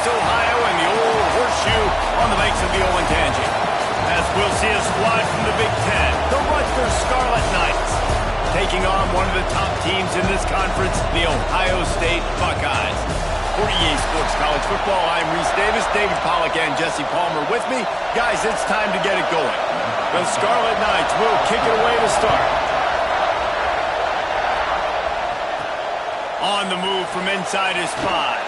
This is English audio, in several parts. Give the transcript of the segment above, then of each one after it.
Columbus, Ohio, and the old horseshoe on the banks of the Olentangy. As we'll see a squad from the Big Ten, the Rutgers Scarlet Knights, taking on one of the top teams in this conference, the Ohio State Buckeyes. For EA Sports College Football, I'm Reese Davis, David Pollack, and Jesse Palmer with me. Guys, it's time to get it going. The Scarlet Knights will kick it away to start. On the move from inside his 5.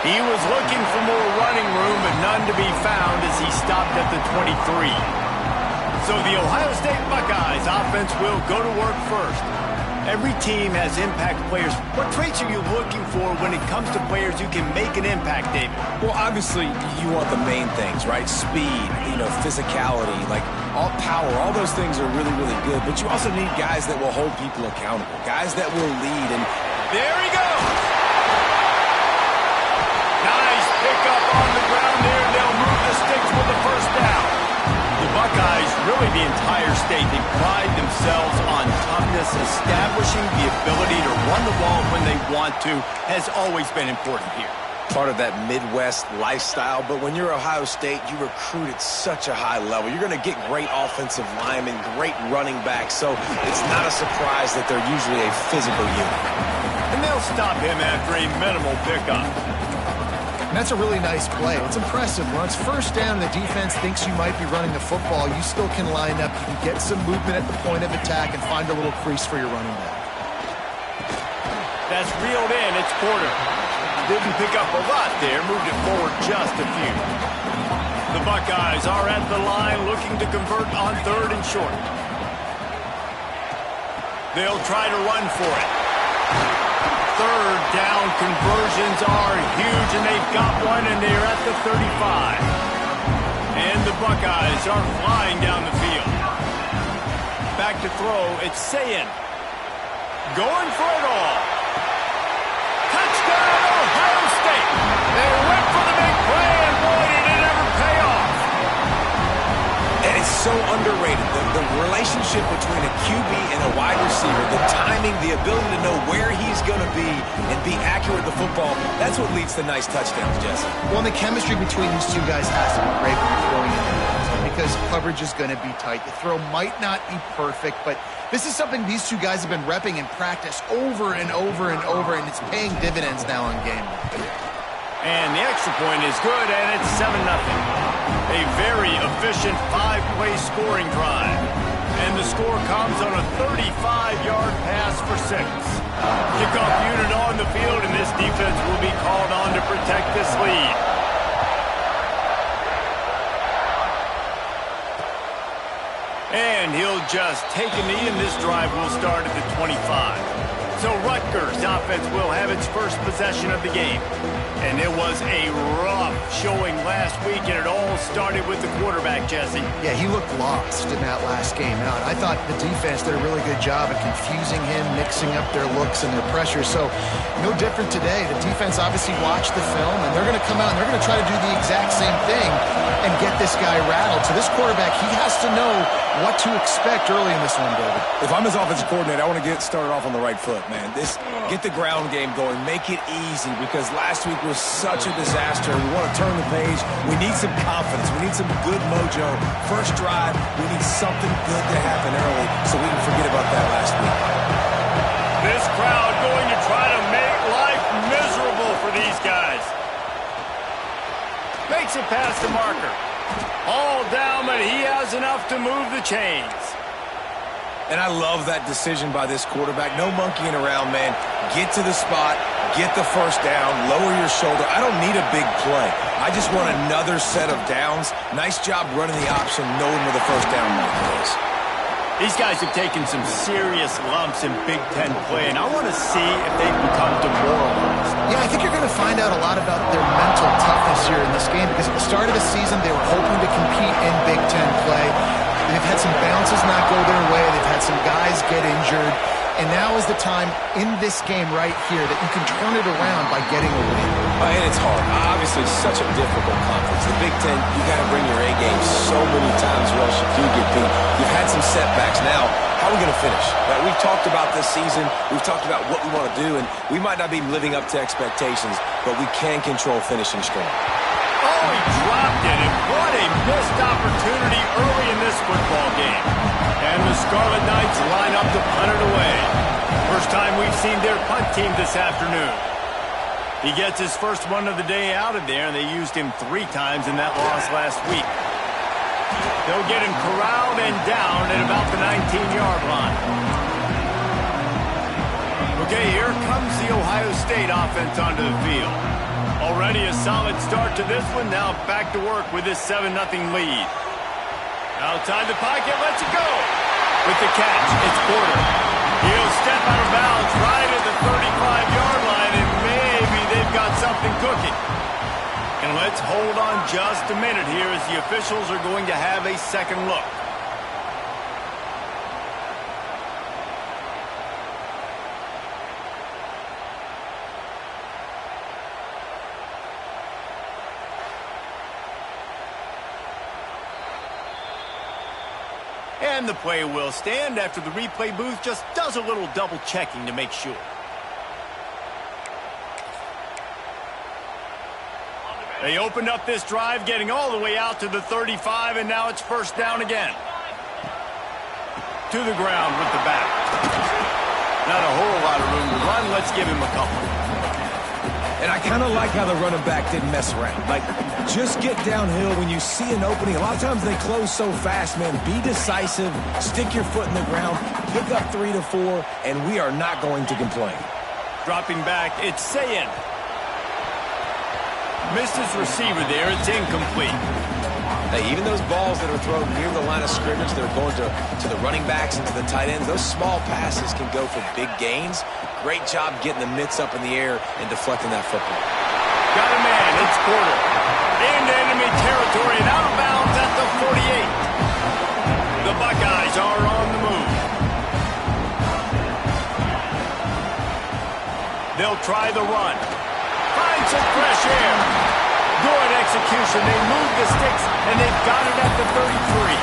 He was looking for more running room, but none to be found as he stopped at the 23. So the Ohio State Buckeyes offense will go to work first. Every team has impact players. What traits are you looking for when it comes to players who can make an impact, David? Well, obviously, you want the main things, right? Speed, physicality, like all power, all those things are really, really good. But you also need guys that will hold people accountable, guys that will lead. And there he goes! Nice pickup on the ground there. They'll move the sticks with the first down. The Buckeyes, really the entire state, they pride themselves on toughness. Establishing the ability to run the ball when they want to has always been important here. Part of that Midwest lifestyle, but when you're Ohio State, you recruit at such a high level. You're going to get great offensive linemen, great running backs, so it's not a surprise that they're usually a physical unit. And they'll stop him after a minimal pickup. And that's a really nice play. It's impressive. When it's first down and the defense thinks you might be running the football, you still can line up. You can get some movement at the point of attack and find a little crease for your running back. That's reeled in. It's Porter. Didn't pick up a lot there. Moved it forward just a few. The Buckeyes are at the line looking to convert on 3rd and short. They'll try to run for it. 3rd down conversions are huge, and they've got one, and they're at the 35. And the Buckeyes are flying down the field. Back to throw, it's Sayin. Going for it all. Touchdown, Ohio State. They went for the big play, and boy, did it ever pay off. And it's so underrated. The relationship between a QB and a wide receiver, the timing, the ability to know where he's going to be and be accurate with the football, that's what leads to nice touchdowns, Jesse. Well, and the chemistry between these two guys has to be great when you're throwing into the end zone because coverage is going to be tight. The throw might not be perfect, but this is something these two guys have been repping in practice over and over and over, and it's paying dividends now in game. And the extra point is good, and it's 7-0. A very efficient 5-play scoring drive. And the score comes on a 35-yard pass for 6. Kickoff unit on the field, and this defense will be called on to protect this lead. And he'll just take a knee, and this drive will start at the 25. So Rutgers offense will have its first possession of the game. And it was a rough showing last week, and it all started with the quarterback, Jesse. Yeah, he looked lost in that last game out. I thought the defense did a really good job of confusing him, mixing up their looks and their pressure. So no different today. The defense obviously watched the film, and they're going to come out and they're going to try to do the exact same thing and get this guy rattled. So this quarterback, he has to know what to expect early in this one, David. If I'm his offensive coordinator, I want to get started off on the right foot, man. Get the ground game going. Make it easy because last week was such a disaster. We want to turn the page. We need some confidence. We need some good mojo. First drive, we need something good to happen early so we can forget about that last week. This crowd going to try to make life miserable for these guys. Makes it past the marker. All down, but he has enough to move the chains. And I love that decision by this quarterback. No monkeying around, man. Get to the spot, get the first down, lower your shoulder. I don't need a big play. I just want another set of downs. Nice job running the option, knowing where the first down marker is. These guys have taken some serious lumps in Big Ten play, and I want to see if they've become demoralized. Yeah, I think you're going to find out a lot about their mental toughness here in this game because at the start of the season, they were hoping to compete in Big Ten play. They've had some bounces not go their way. They've had some guys get injured. And now is the time in this game right here that you can turn it around by getting a win. And it's hard. Obviously, such a difficult conference. The Big Ten, you got to bring your A game so many times or else you do get beat. You've had some setbacks now. how are we going to finish? We've talked about this season. We've talked about what we want to do, and we might not be living up to expectations, but we can control finishing strong. Oh, he dropped it, and what a missed opportunity early in this football game. And the Scarlet Knights line up to punt it away. First time we've seen their punt team this afternoon. He gets his first one of the day out of there, and they used him 3 times in that loss last week. They'll get him corralled and down at about the 19-yard line. Okay, here comes the Ohio State offense onto the field. Already a solid start to this one. Now back to work with this 7-0 lead. Outside the pocket, lets it go. With the catch, it's Porter. He'll step out of bounds right at the 35-yard line, and maybe they've got something cooking. And let's hold on just a minute here as the officials are going to have a second look. And the play will stand after the replay booth just does a little double checking to make sure. They opened up this drive, getting all the way out to the 35, and now it's first down again. To the ground with the back. Not a whole lot of room to run. Let's give him a couple. And I kind of like how the running back didn't mess around. Like, just get downhill when you see an opening. A lot of times they close so fast, man. Be decisive, stick your foot in the ground, pick up 3 to 4, and we are not going to complain. Dropping back, it's Sayin. Missed his receiver there. It's incomplete. Hey, even those balls that are thrown near the line of scrimmage that are going to the running backs and to the tight ends, those small passes can go for big gains. Great job getting the mitts up in the air and deflecting that football. Got a man. It's Porter. Into enemy territory and out of bounds at the 48. The Buckeyes are on the move. They'll try the run. Find some fresh air. Good execution. They move the sticks, and they've got it at the 33.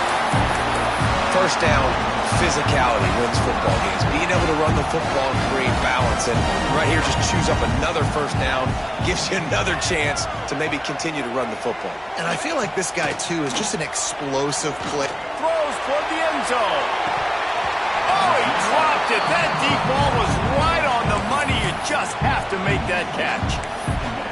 First down, physicality wins football games. Being able to run the football and create balance. And right here, just choose up another first down. Gives you another chance to maybe continue to run the football. And I feel like this guy, too, is just an explosive play. Throws toward the end zone. Oh, he dropped it. That deep ball was right on the money. You just have to make that catch.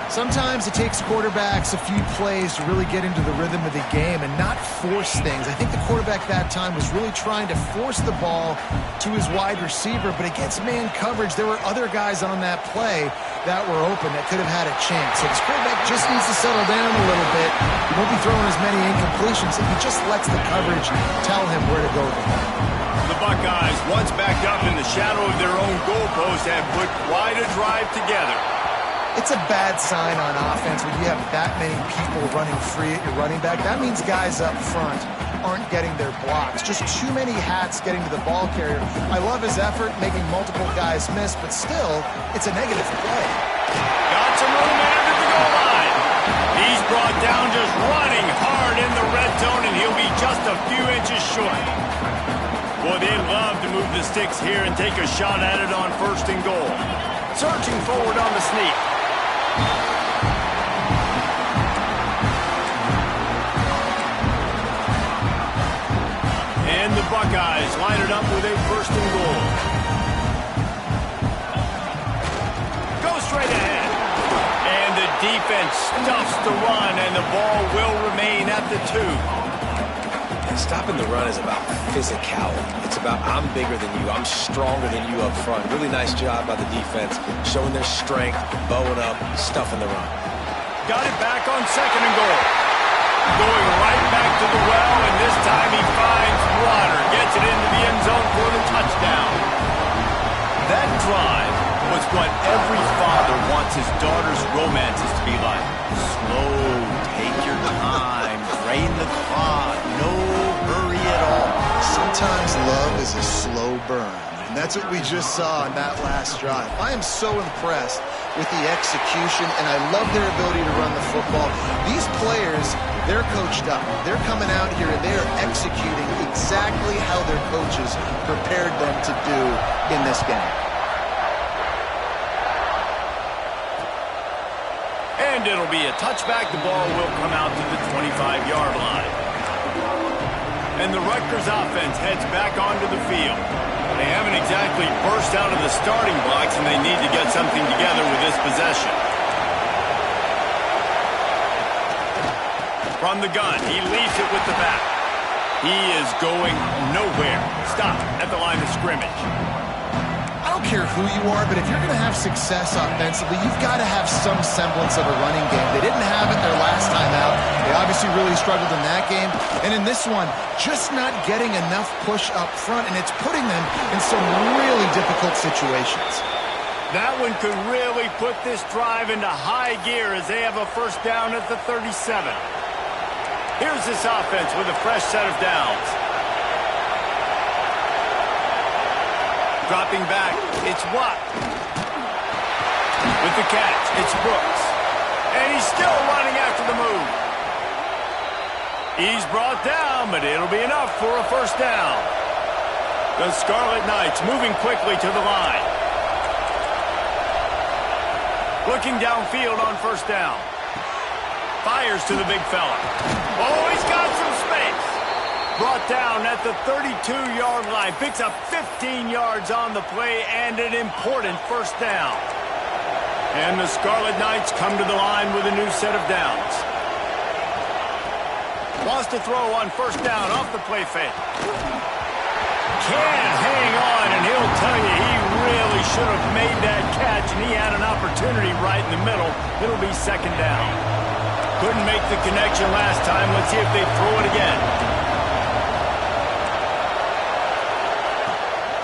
Sometimes it takes quarterbacks a few plays to really get into the rhythm of the game and not force things. I think the quarterback that time was really trying to force the ball to his wide receiver, but against man coverage, there were other guys on that play that were open that could have had a chance. So this quarterback just needs to settle down a little bit. He won't be throwing as many incompletions if he just lets the coverage tell him where to go with the ball. The Buckeyes, once backed up in the shadow of their own goalpost, have put quite a drive together. It's a bad sign on offense when you have that many people running free at your running back. That means guys up front aren't getting their blocks. Just too many hats getting to the ball carrier. I love his effort, making multiple guys miss, but still, it's a negative play. Got some room after the goal line. He's brought down just running hard in the red zone, and he'll be just a few inches short. Boy, they'd love to move the sticks here and take a shot at it on first and goal. Searching forward on the sneak. And the Buckeyes line it up with a first and goal. Go straight ahead. And the defense stuffs the run, and the ball will remain at the 2. Stopping the run is about physicality. It's about I'm bigger than you. I'm stronger than you up front. Really nice job by the defense, showing their strength, bowing up, stuffing the run. Got it back on second and goal. Going right back to the well, and this time he finds water. Gets it into the end zone for the touchdown. That drive was what every father wants his daughter's romances to be like. Slow, take your time, drain the clock, no hurry at all. Sometimes love is a slow burn, and that's what we just saw in that last drive. I am so impressed with the execution, and I love their ability to run the football. These players, they're coached up. They're coming out here and they're executing exactly how their coaches prepared them to do in this game. And it'll be a touchback. The ball will come out to the 25-yard line. And the Rutgers offense heads back onto the field. They haven't exactly burst out of the starting blocks, and they need to get something together with this possession. From the gun, he leaves it with the back. He is going nowhere. Stop at the line of scrimmage. I don't care who you are, but if you're going to have success offensively, you've got to have some semblance of a running game. They didn't have it their last time out. They obviously really struggled in that game. And in this one, just not getting enough push up front, and it's putting them in some really difficult situations. That one could really put this drive into high gear as they have a first down at the 37. Here's this offense with a fresh set of downs. Dropping back, it's Watt. With the catch, it's Brooks. And he's still running after the move. He's brought down, but it'll be enough for a first down. The Scarlet Knights moving quickly to the line. Looking downfield on first down. Fires to the big fella. Oh, he's got some space. Brought down at the 32-yard line. Picks up 15 yards on the play and an important first down. And the Scarlet Knights come to the line with a new set of downs. Wants to throw on first down off the play fake. Can't hang on, and he'll tell you he really should have made that catch, and he had an opportunity right in the middle. It'll be second down. Couldn't make the connection last time. Let's see if they throw it again.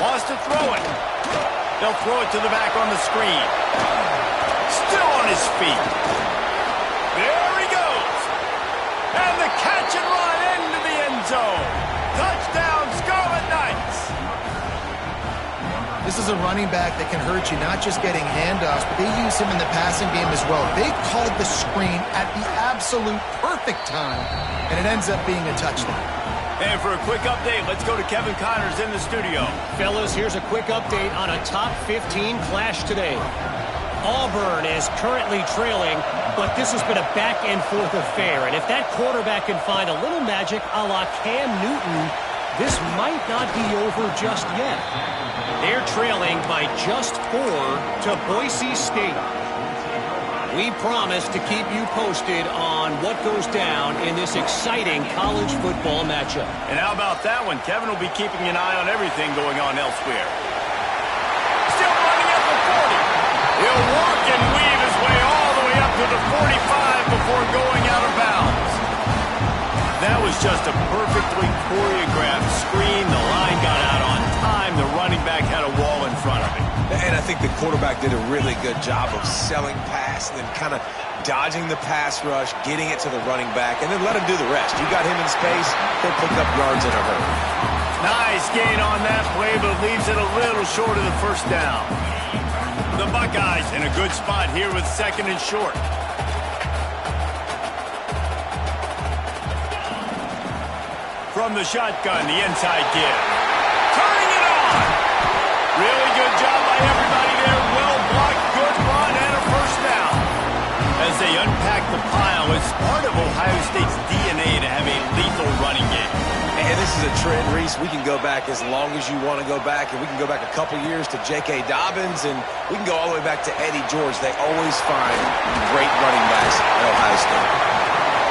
Wants to throw it. They'll throw it to the back on the screen. Still on his feet. There he goes. And the catch and run into the end zone. Touchdown, Scarlet Knights. This is a running back that can hurt you, not just getting handoffs, but they use him in the passing game as well. They called the screen at the absolute perfect time, and it ends up being a touchdown. And for a quick update, let's go to Kevin Connors in the studio. Fellas, here's a quick update on a top 15 clash today. Auburn is currently trailing, but this has been a back-and-forth affair. And if that quarterback can find a little magic a la Cam Newton, this might not be over just yet. They're trailing by just 4 to Boise State. We promise to keep you posted on what goes down in this exciting college football matchup. And how about that one? Kevin will be keeping an eye on everything going on elsewhere. Still running at the 40. He'll walk and weave his way all the way up to the 45 before going out of bounds. That was just a perfectly choreographed screen. The line got out on time. The running back had a wall in front of him. And I think the quarterback did a really good job of selling pass and then kind of dodging the pass rush, getting it to the running back, and then let him do the rest. You got him in space, he'll pick up yards in a hurry. Nice gain on that play, but leaves it a little short of the first down. The Buckeyes in a good spot here with second and short. From the shotgun, the inside give. Turning it on! Really good job by everybody there. Well blocked, good run, and a first down. As they unpack the pile, it's part of Ohio State's DNA to have a lethal running game. And this is a trend, Reese. We can go back as long as you want to go back, and we can go back a couple years to J.K. Dobbins, and we can go all the way back to Eddie George. They always find great running backs at Ohio State.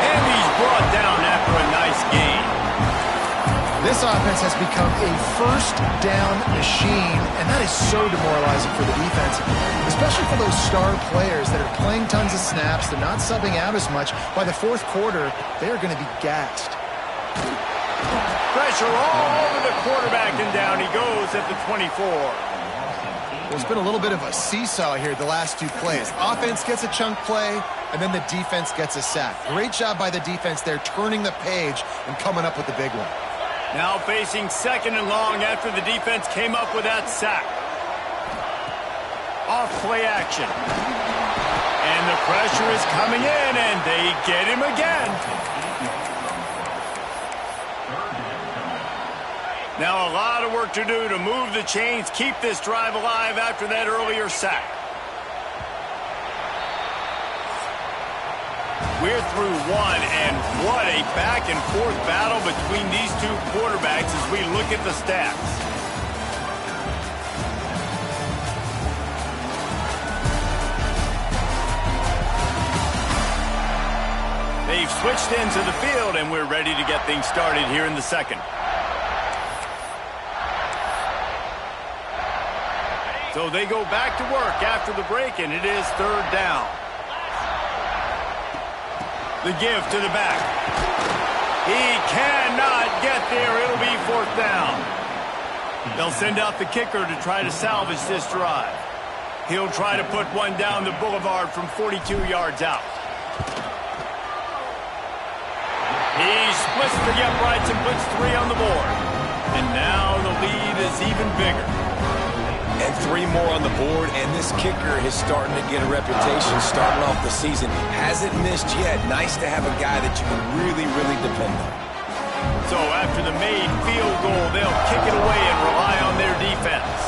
And he's brought down after a nice gain. This offense has become a first down machine, and that is so demoralizing for the defense, especially for those star players that are playing tons of snaps. They're not subbing out as much. By the fourth quarter, they are going to be gassed. Pressure all over the quarterback, and down he goes at the 24. Well, it's been a little bit of a seesaw here the last two plays. Offense gets a chunk play, and then the defense gets a sack. Great job by the defense there, turning the page and coming up with the big one. Now facing second and long after the defense came up with that sack. off play action. And the pressure is coming in, and they get him again. Now a lot of work to do to move the chains, keep this drive alive after that earlier sack. We're through one, and what a back-and-forth battle between these two quarterbacks as we look at the stats. They've switched into the field, and we're ready to get things started here in the second. So they go back to work after the break, and it is third down. The give to the back. He cannot get there. It'll be fourth down. They'll send out the kicker to try to salvage this drive. He'll try to put one down the boulevard from 42 yards out. He splits the uprights and puts 3 on the board. And now the lead is even bigger. And 3 more on the board, and this kicker is starting to get a reputation starting off the season. Hasn't missed yet. Nice to have a guy that you can really, really depend on. So after the made field goal, they'll kick it away and rely on their defense.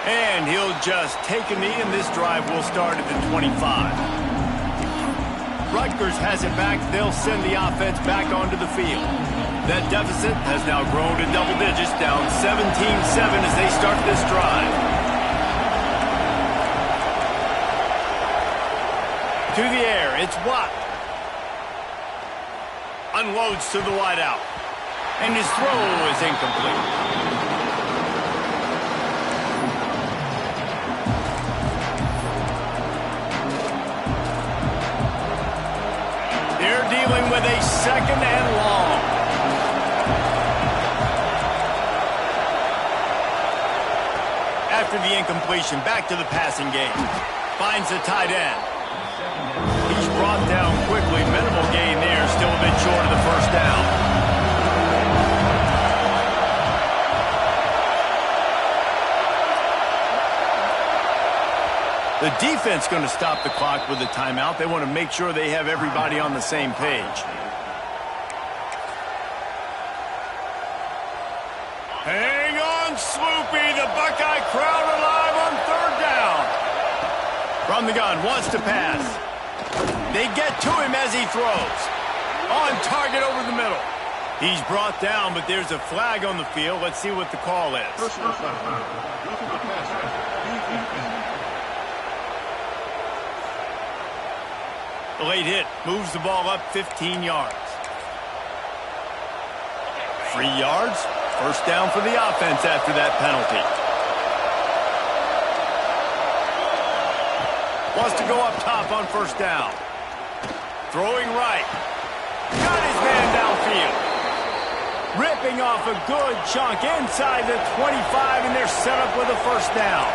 And he'll just take a knee, and this drive will start at the 25. Rutgers has it back. They'll send the offense back onto the field. That deficit has now grown to double digits, down 17-7 as they start this drive. To the air, it's Watt. Unloads to the wideout. And his throw is incomplete. They're dealing with a second and long. After the incompletion, back to the passing game. Finds the tight end. He's brought down quickly. Minimal gain there. Still a bit short of the first down. The defense going to stop the clock with a timeout. They want to make sure they have everybody on the same page. Hang on, Sloopy. The Buckeye crowd alive on third down. From the gun, wants to pass. They get to him as he throws. On target over the middle. He's brought down, but there's a flag on the field. Let's see what the call is. The late hit moves the ball up 15 yards. 3 yards. First down for the offense after that penalty. Wants to go up top on first down. Throwing right. Got his man downfield. Ripping off a good chunk inside the 25, and they're set up with a first down.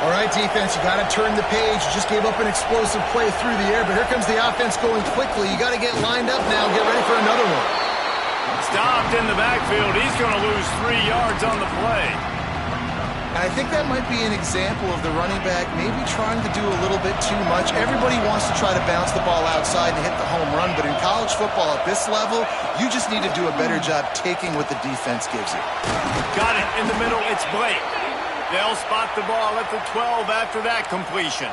All right, defense, you got to turn the page. You just gave up an explosive play through the air, but here comes the offense going quickly. You got to get lined up now. Get ready for another one. Stopped in the backfield. He's going to lose 3 yards on the play. And I think that might be an example of the running back maybe trying to do a little bit too much. Everybody wants to try to bounce the ball outside and hit the home run, but in college football at this level, you just need to do a better job taking what the defense gives you. Got it in the middle. It's Blake. They'll spot the ball at the 12 after that completion.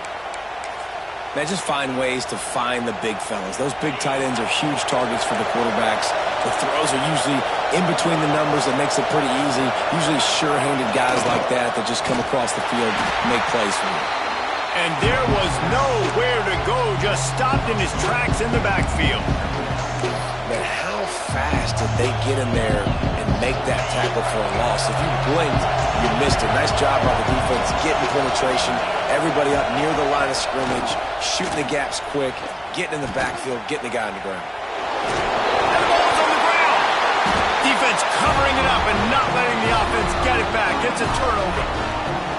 Man, just find ways to find the big fellas. Those big tight ends are huge targets for the quarterbacks. The throws are usually in between the numbers. That makes it pretty easy. Usually sure-handed guys like that just come across the field and make plays for you. And there was nowhere to go. Just stopped in his tracks in the backfield. Man, how fast did they get in there and make that tackle for a loss? If you blinked, you missed it. Nice job by the defense getting penetration. Everybody up near the line of scrimmage, shooting the gaps quick, getting in the backfield, getting the guy on the ground. And the ball's on the ground. Defense covering it up and not letting the offense get it back. It's a turnover.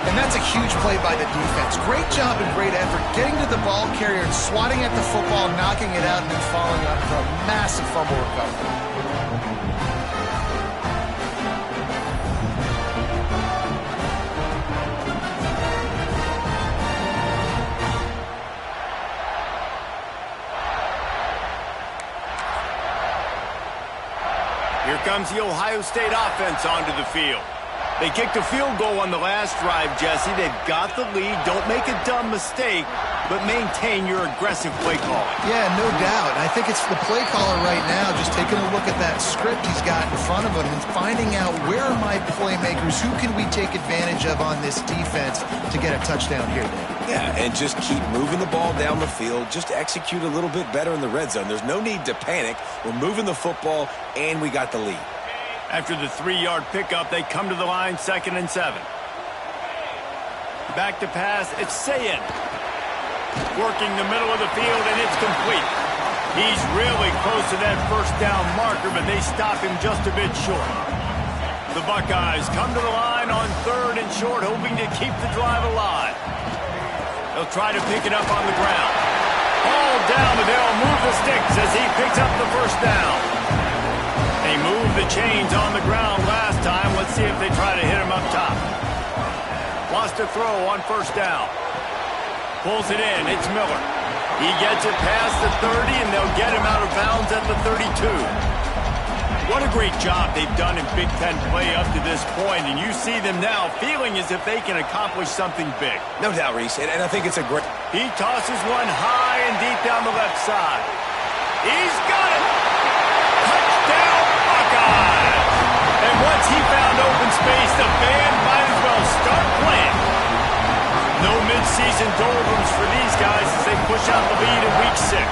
And that's a huge play by the defense. Great job and great effort getting to the ball carrier and swatting at the football, knocking it out, and then following up for a massive fumble recovery. Here comes the Ohio State offense onto the field. They kicked a field goal on the last drive, Jesse. They've got the lead. Don't make a dumb mistake, but maintain your aggressive play calling. Yeah, no doubt. I think it's the play caller right now just taking a look at that script he's got in front of him and finding out where are my playmakers, who can we take advantage of on this defense to get a touchdown here, Dave. Yeah, and just keep moving the ball down the field. Just execute a little bit better in the red zone. There's no need to panic. We're moving the football, and we got the lead. After the 3-yard pickup, they come to the line, 2nd and 7. Back to pass, it's Sayin. Working the middle of the field, and it's complete. He's really close to that first down marker, but they stop him just a bit short. The Buckeyes come to the line on 3rd and short, hoping to keep the drive alive. They'll try to pick it up on the ground. All down, but they'll move the sticks as he picks up the first down. They moved the chains on the ground last time. Let's see if they try to hit him up top. Lost a throw on 1st down. Pulls it in. It's Miller. He gets it past the 30, and they'll get him out of bounds at the 32. What a great job they've done in Big Ten play up to this point, and you see them now feeling as if they can accomplish something big. No doubt, Reese, and I think it's a great... He tosses one high and deep down the left side. He's got it! Touchdown, Buckeyes! And once he found open space, the band might as well start playing. No mid-season doldrums for these guys as they push out the lead in Week 6.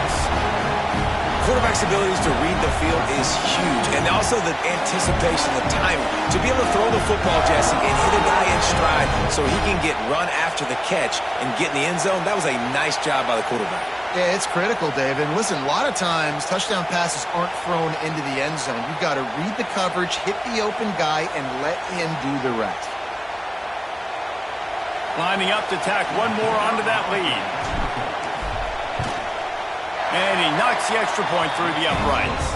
Quarterback's abilities to read the field is huge, and also the anticipation, the timing. To be able to throw the football, Jesse, and hit a guy in stride so he can get run after the catch and get in the end zone, that was a nice job by the quarterback. Yeah, it's critical, Dave. And listen, a lot of times touchdown passes aren't thrown into the end zone. You've got to read the coverage, hit the open guy, and let him do the rest. Lining up to tack one more onto that lead. And he knocks the extra point through the uprights.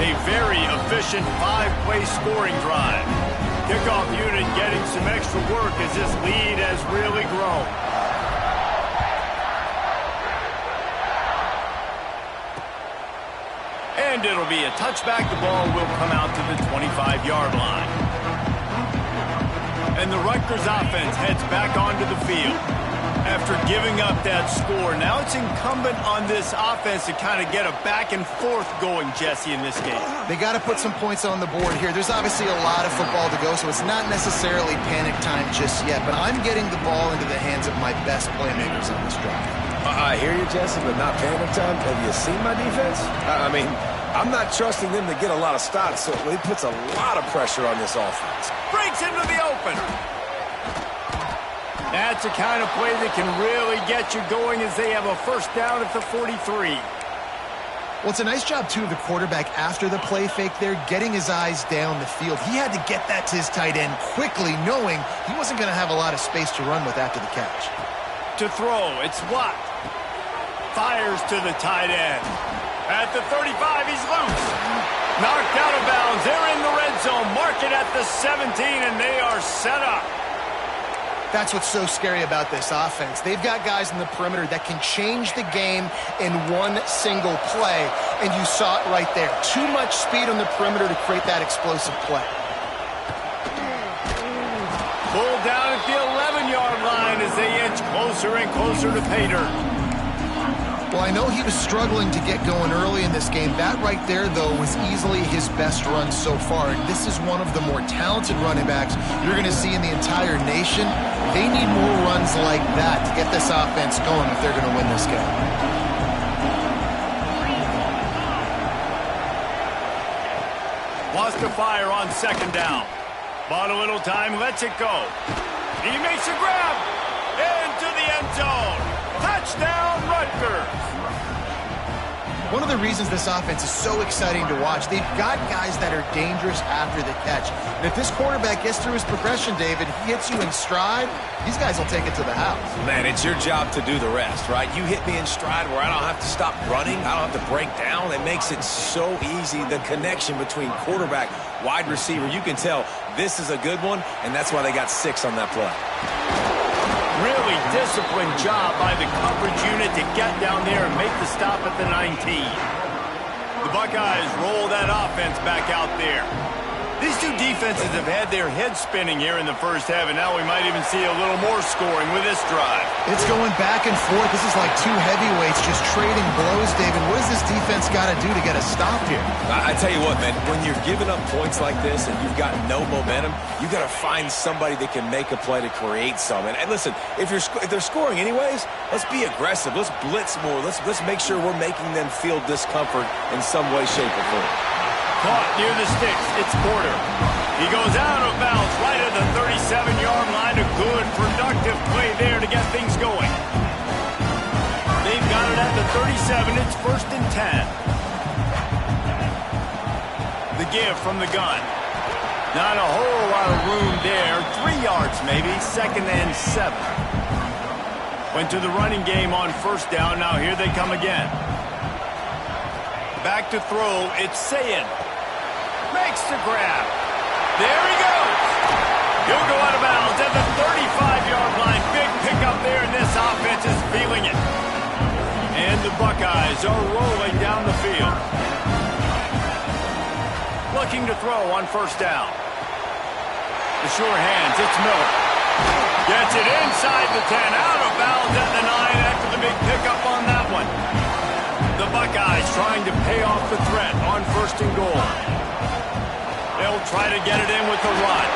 A very efficient 5-play scoring drive. Kickoff unit getting some extra work as this lead has really grown. And it'll be a touchback. The ball will come out to the 25-yard line. And the Rutgers offense heads back onto the field. After giving up that score, now it's incumbent on this offense to kind of get a back and forth going, Jesse, in this game. They got to put some points on the board here. There's obviously a lot of football to go, so it's not necessarily panic time just yet, but I'm getting the ball into the hands of my best playmakers on this drive. I hear you, Jesse, but not panic time. Have you seen my defense? I mean, I'm not trusting them to get a lot of stops, so it puts a lot of pressure on this offense. Breaks into the open. That's the kind of play that can really get you going as they have a first down at the 43. Well, it's a nice job, too, of the quarterback after the play fake there, getting his eyes down the field. He had to get that to his tight end quickly, knowing he wasn't going to have a lot of space to run with after the catch. To throw, it's Watt. Fires to the tight end. At the 35, he's loose. Knocked out of bounds. They're in the red zone. Mark it at the 17, and they are set up. That's what's so scary about this offense. They've got guys in the perimeter that can change the game in one single play, and you saw it right there. Too much speed on the perimeter to create that explosive play. Pulled down at the 11-yard line as they inch closer and closer to pay dirt. Well, I know he was struggling to get going early in this game. That right there, though, was easily his best run so far. And this is one of the more talented running backs you're going to see in the entire nation. They need more runs like that to get this offense going if they're going to win this game. Lost to fire on 2nd down. Bought a little time, lets it go. He makes a grab into the end zone. Touchdown, Rutgers. One of the reasons this offense is so exciting to watch, they've got guys that are dangerous after the catch. And if this quarterback gets through his progression, David, he hits you in stride, these guys will take it to the house. Man, it's your job to do the rest, right? You hit me in stride where I don't have to stop running. I don't have to break down. It makes it so easy. The connection between quarterback, wide receiver, you can tell this is a good one, and that's why they got 6 on that play. Really disciplined job by the coverage unit to get down there and make the stop at the 19. The The Buckeyes roll that offense back out there. These two defenses have had their heads spinning here in the first half, and now we might even see a little more scoring with this drive. It's going back and forth. This is like two heavyweights just trading blows, David. What does this defense got to do to get a stop here? I tell you what, man, when you're giving up points like this and you've got no momentum, you got to find somebody that can make a play to create some. And listen, if they're scoring anyways, let's be aggressive. Let's blitz more. Let's make sure we're making them feel discomfort in some way, shape, or form. Caught near the sticks. It's Porter. He goes out of bounds right at the 37-yard line. A good, productive play there to get things going. They've got it at the 37. It's 1st and 10. The give from the gun. Not a whole lot of room there. 3 yards maybe. 2nd and 7. Went to the running game on 1st down. Now here they come again. Back to throw. It's Sayin. Makes the grab. There he goes. He'll go out of bounds at the 35-yard line. Big pickup there, and this offense is feeling it. And the Buckeyes are rolling down the field. Looking to throw on 1st down. The sure hands. It's Miller. Gets it inside the 10. Out of bounds at the 9 after the big pickup on that one. The Buckeyes trying to pay off the threat on 1st and goal. They'll try to get it in with the run.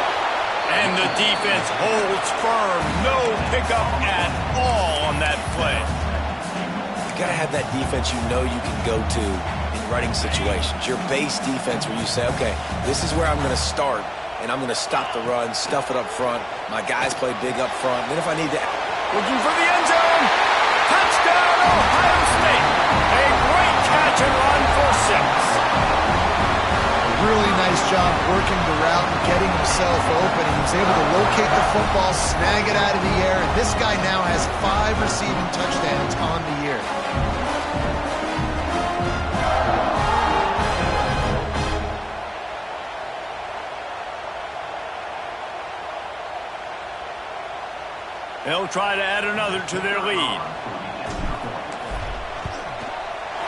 And the defense holds firm. No pickup at all on that play. You got to have that defense you know you can go to in running situations. Your base defense where you say, okay, this is where I'm going to start, and I'm going to stop the run, stuff it up front. My guys play big up front. Then if I need to... Looking for the end zone. Touchdown, Ohio State. A great catch and run for 6. Really nice job working the route and getting himself open. He was able to locate the football, snag it out of the air, and this guy now has 5 receiving touchdowns on the year. They'll try to add another to their lead.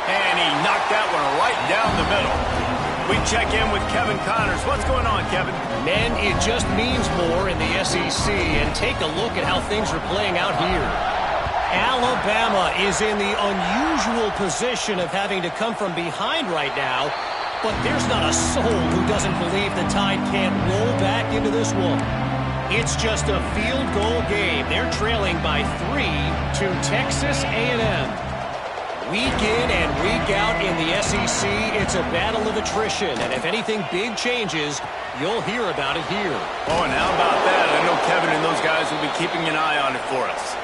And he knocked that one right down the middle. We check in with Kevin Connors. What's going on, Kevin? Man, it just means more in the SEC. And take a look at how things are playing out here. Alabama is in the unusual position of having to come from behind right now. But there's not a soul who doesn't believe the Tide can't roll back into this one. It's just a field goal game. They're trailing by 3 to Texas A&M. Week in and week out in the SEC, it's a battle of attrition. And if anything big changes, you'll hear about it here. Oh, and how about that? I know Kevin and those guys will be keeping an eye on it for us.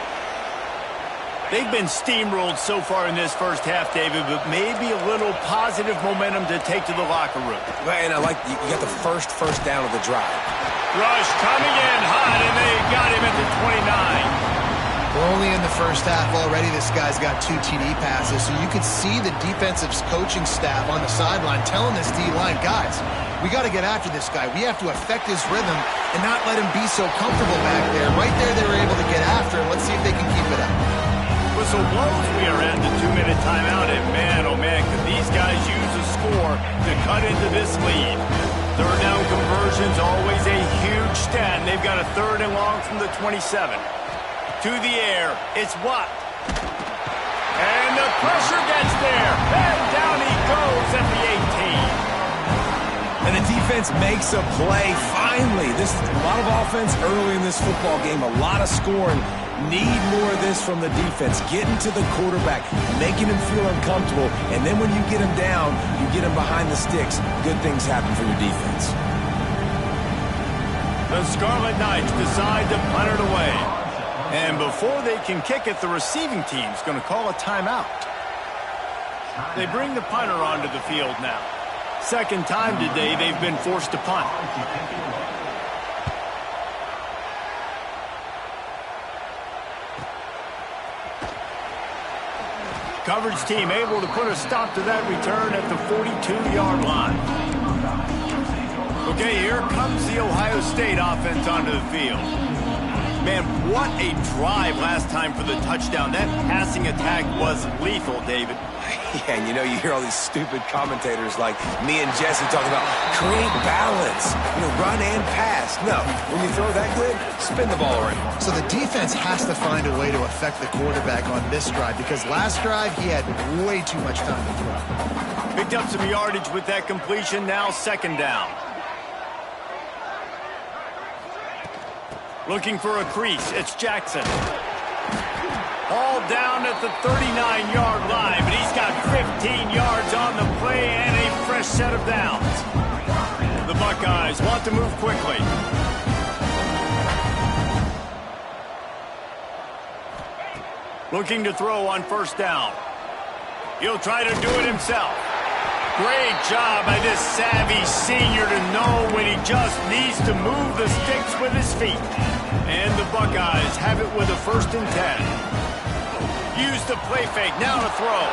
They've been steamrolled so far in this first half, David, but maybe a little positive momentum to take to the locker room. And I like you got the first down of the drive. Rush coming in hot, and they got him at the 29. We're only in the first half already. This guy's got 2 TD passes, so you could see the defensive coaching staff on the sideline telling this D-line, guys, we got to get after this guy. We have to affect his rhythm and not let him be so comfortable back there. Right there, they were able to get after him. Let's see if they can keep it up. Whistle blows. We are at the 2-minute timeout, and man, oh man, could these guys use a score to cut into this lead. 3rd down conversion's always a huge stat. They've got a 3rd and long from the 27. To the air, it's Watt. And the pressure gets there. And down he goes at the 18. And the defense makes a play. Finally, this is a lot of offense early in this football game, a lot of scoring. Need more of this from the defense. Getting to the quarterback, making him feel uncomfortable, and then when you get him down, you get him behind the sticks. Good things happen for your defense. The Scarlet Knights decide to punt it away. And before they can kick it, the receiving team's going to call a timeout. They bring the punter onto the field now. 2nd time today they've been forced to punt. Coverage team able to put a stop to that return at the 42-yard line. Okay, here comes the Ohio State offense onto the field. Man, what a drive last time for the touchdown. That passing attack was lethal, David. Yeah, and you hear all these stupid commentators like me and Jesse talking about create balance, run and pass. No, when you throw that good, spin the ball around. So the defense has to find a way to affect the quarterback on this drive because last drive he had way too much time to throw. Picked up some yardage with that completion, now second down. Looking for a crease, it's Jackson. All down at the 39-yard line, but he's got 15 yards on the play and a fresh set of downs. The Buckeyes want to move quickly. Looking to throw on first down. He'll try to do it himself. Great job by this savvy senior to know when he just needs to move the sticks with his feet. And the Buckeyes have it with a 1st and 10. Use the play fake, now to throw.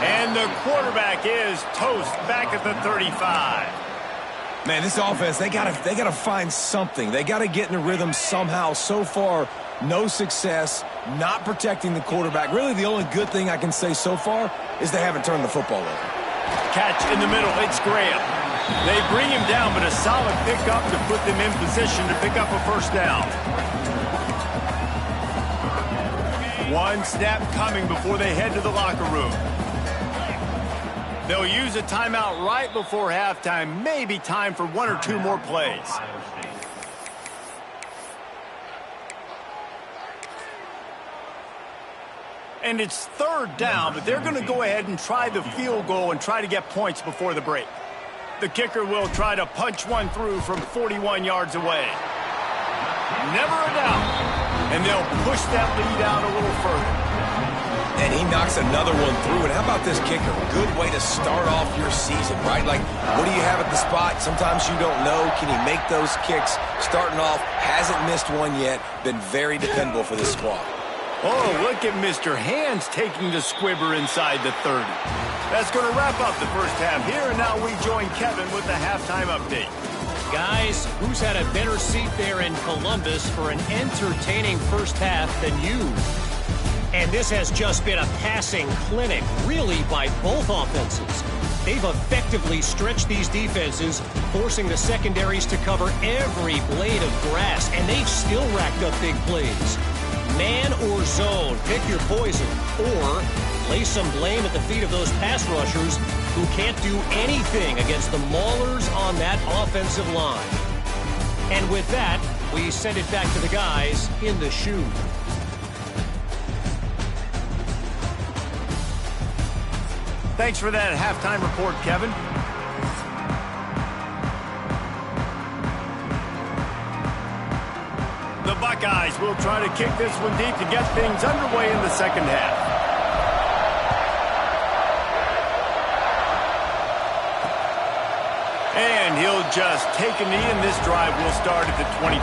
And the quarterback is toast back at the 35. Man, this offense, they gotta find something. They gotta get in a rhythm somehow. So far, no success, not protecting the quarterback. Really, the only good thing I can say so far is they haven't turned the football over. Catch in the middle, it's Graham. They bring him down, but a solid pickup to put them in position to pick up a first down. One snap coming before they head to the locker room. They'll use a timeout right before halftime. Maybe time for 1 or 2 more plays. And it's third down, but they're going to go ahead and try the field goal and try to get points before the break. The kicker will try to punch one through from 41 yards away. Never a doubt. And they'll push that lead out a little further. And he knocks another one through. And how about this kicker? Good way to start off your season, right? Like, what do you have at the spot? Sometimes you don't know. Can he make those kicks? Starting off, hasn't missed one yet. Been very dependable for this squad. Oh, look at Mr. Hands taking the squibber inside the 30. That's going to wrap up the first half here, and now we join Kevin with the halftime update. Guys, who's had a better seat there in Columbus for an entertaining first half than you? And this has just been a passing clinic, really, by both offenses. They've effectively stretched these defenses, forcing the secondaries to cover every blade of grass, and they've still racked up big plays. Man or zone, pick your poison, or lay some blame at the feet of those pass rushers who can't do anything against the maulers on that offensive line. And with that, we send it back to the guys in the shoe. Thanks for that halftime report, Kevin. The Buckeyes will try to kick this one deep to get things underway in the second half. And he'll just take a knee, and this drive will start at the 25.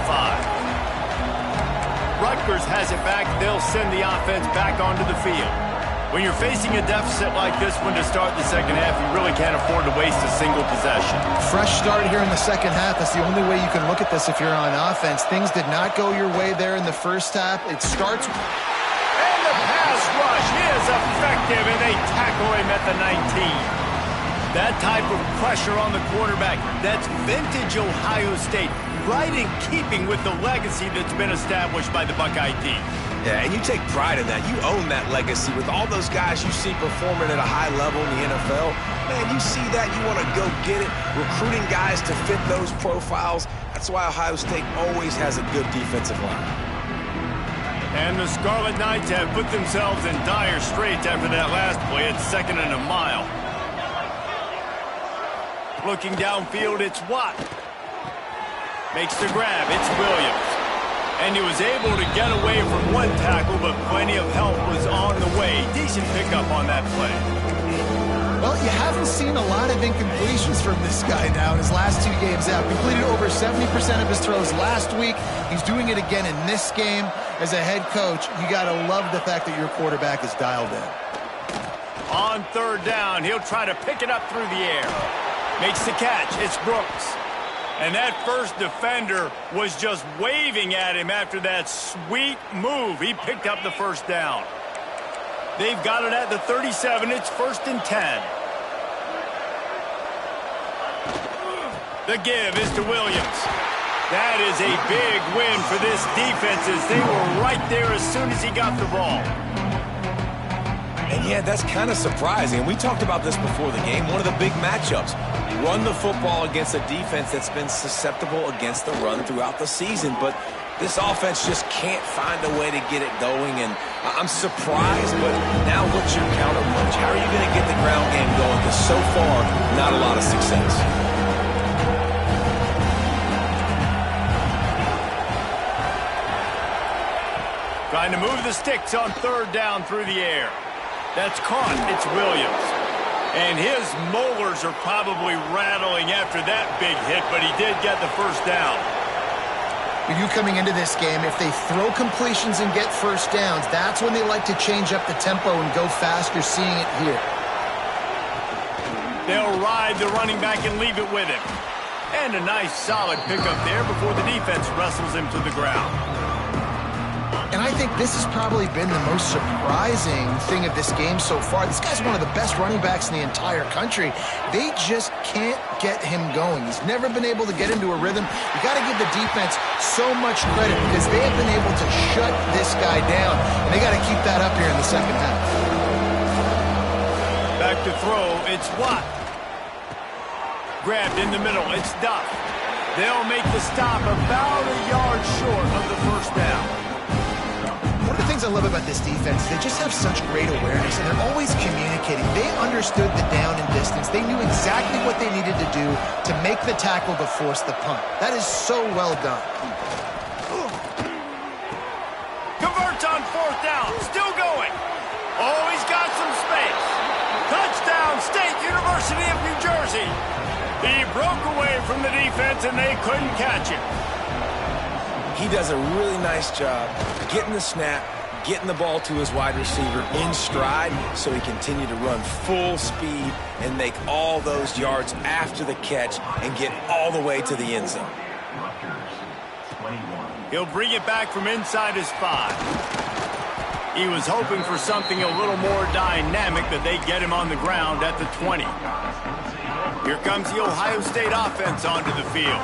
Rutgers has it back. They'll send the offense back onto the field. When you're facing a deficit like this one to start the second half, you really can't afford to waste a single possession. Fresh start here in the second half. That's the only way you can look at this if you're on offense. Things did not go your way there in the first half. It starts... And the pass rush is effective, and they tackle him at the 19. That type of pressure on the quarterback, that's vintage Ohio State, right in keeping with the legacy that's been established by the Buckeye team. Yeah, and you take pride in that. You own that legacy with all those guys you see performing at a high level in the NFL. Man, you see that, you want to go get it, recruiting guys to fit those profiles. That's why Ohio State always has a good defensive line. And the Scarlet Knights have put themselves in dire straits after that last play at 2nd and a mile. Looking downfield, it's Watt. Makes the grab, it's Williams. And he was able to get away from one tackle, but plenty of help was on the way. Decent pickup on that play. Well, you haven't seen a lot of incompletions from this guy now in his last 2 games out. Completed over 70% of his throws last week. He's doing it again in this game. As a head coach, you got to love the fact that your quarterback is dialed in. On third down, he'll try to pick it up through the air. Makes the catch. It's Brooks. And that first defender was just waving at him after that sweet move. He picked up the first down. They've got it at the 37. It's 1st and 10. The give is to Williams. That is a big win for this defense as they were right there as soon as he got the ball. And yeah, that's kind of surprising. We talked about this before the game. One of the big matchups. Run the football against a defense that's been susceptible against the run throughout the season. But this offense just can't find a way to get it going. And I'm surprised, but now what's your counterpunch? How are you going to get the ground game going? Because so far, not a lot of success. Trying to move the sticks on 3rd down through the air. That's caught. It's Williams. And his molars are probably rattling after that big hit, but he did get the first down. For you coming into this game, if they throw completions and get first downs, that's when they like to change up the tempo and go fast. You're seeing it here. They'll ride the running back and leave it with him. And a nice solid pickup there before the defense wrestles him to the ground. And I think this has probably been the most surprising thing of this game so far. This guy's one of the best running backs in the entire country. They just can't get him going. He's never been able to get into a rhythm. You got to give the defense so much credit because they have been able to shut this guy down. And they got to keep that up here in the second half. Back to throw, it's Watt. Grabbed in the middle, it's Duff. They'll make the stop about a yard short of the first down. One of the things I love about this defense is they just have such great awareness, and they're always communicating. They understood the down and distance. They knew exactly what they needed to do to make the tackle to force the punt. That is so well done. Converts on 4th down. Still going. Oh, he's got some space. Touchdown, State University of New Jersey. He broke away from the defense, and they couldn't catch him. He does a really nice job getting the snap, getting the ball to his wide receiver in stride so he continue to run full speed and make all those yards after the catch and get all the way to the end zone. He'll bring it back from inside his 5. He was hoping for something a little more dynamic, but they get him on the ground at the 20. Here comes the Ohio State offense onto the field.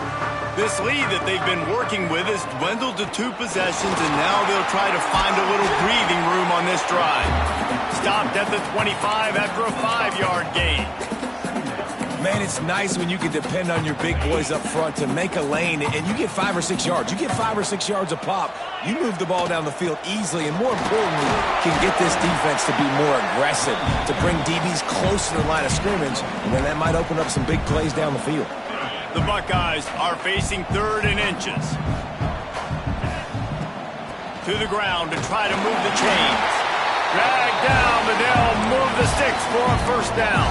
This lead that they've been working with has dwindled to 2 possessions, and now they'll try to find a little breathing room on this drive. Stopped at the 25 after a 5-yard gain. Man, it's nice when you can depend on your big boys up front to make a lane, and you get 5 or 6 yards. You get 5 or 6 yards a pop. You move the ball down the field easily, and more importantly, can get this defense to be more aggressive, to bring DBs close to the line of scrimmage, and then that might open up some big plays down the field. The Buckeyes are facing 3rd and inches. To the ground to try to move the chains. Dragged down, but they'll move the sticks for a first down.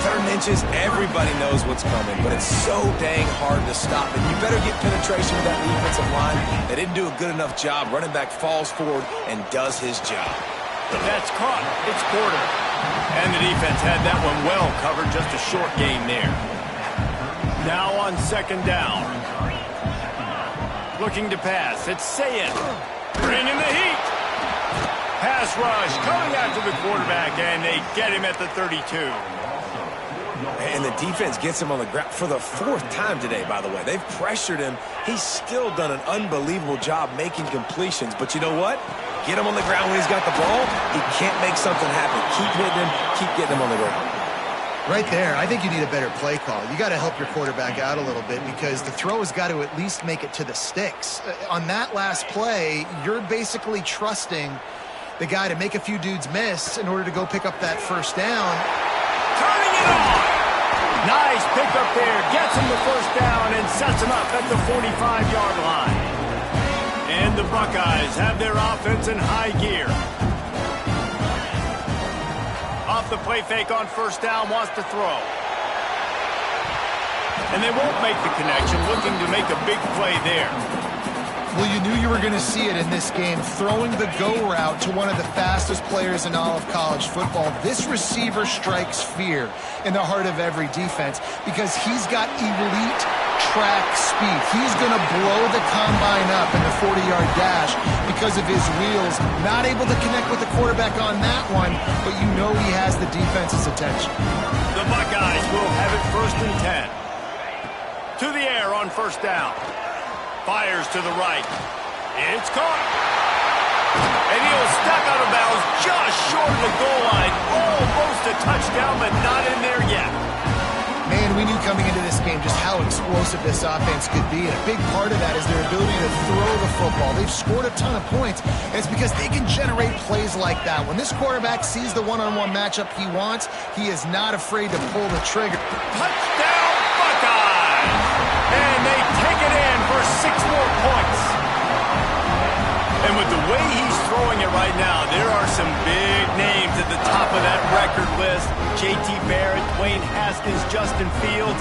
3rd and inches, everybody knows what's coming, but it's so dang hard to stop it. You better get penetration with that defensive line. They didn't do a good enough job. Running back falls forward and does his job. That's caught. It's Porter. And the defense had that one well covered. Just a short gain there. Now on 2nd down. Looking to pass. It's Sayin. Bringing the heat. Pass rush coming after the quarterback, and they get him at the 32. And the defense gets him on the ground for the 4th time today, by the way. They've pressured him. He's still done an unbelievable job making completions. But you know what? Get him on the ground when he's got the ball. He can't make something happen. Keep hitting him. Keep getting him on the ground. Right there, I think you need a better play call. You got to help your quarterback out a little bit because the throw has got to at least make it to the sticks. On that last play, you're basically trusting the guy to make a few dudes miss in order to go pick up that first down. Turning it on! Nice pickup there. Gets him the first down and sets him up at the 45-yard line. And the Buckeyes have their offense in high gear. Off the play fake on first down, wants to throw. And they won't make the connection, looking to make a big play there. Well, you knew you were going to see it in this game. Throwing the go route to one of the fastest players in all of college football. This receiver strikes fear in the heart of every defense because he's got elite track speed. He's going to blow the combine up in the 40-yard dash because of his wheels. Not able to connect with the quarterback on that one, but you know he has the defense's attention. The Buckeyes will have it 1st and 10. To the air on 1st down. Fires to the right. It's caught. And he'll step out of bounds just short of the goal line. Almost a touchdown, but not in there yet. Man, we knew coming into this game just how explosive this offense could be, and a big part of that is their ability to throw the football. They've scored a ton of points, and it's because they can generate plays like that. When this quarterback sees the one-on-one matchup he wants, he is not afraid to pull the trigger. Touchdown, Buckeyes! And they take it in for 6 more points. And with the way he's throwing it right now, there are some big names at the top of that record list. J.T. Barrett, Dwayne Haskins, Justin Fields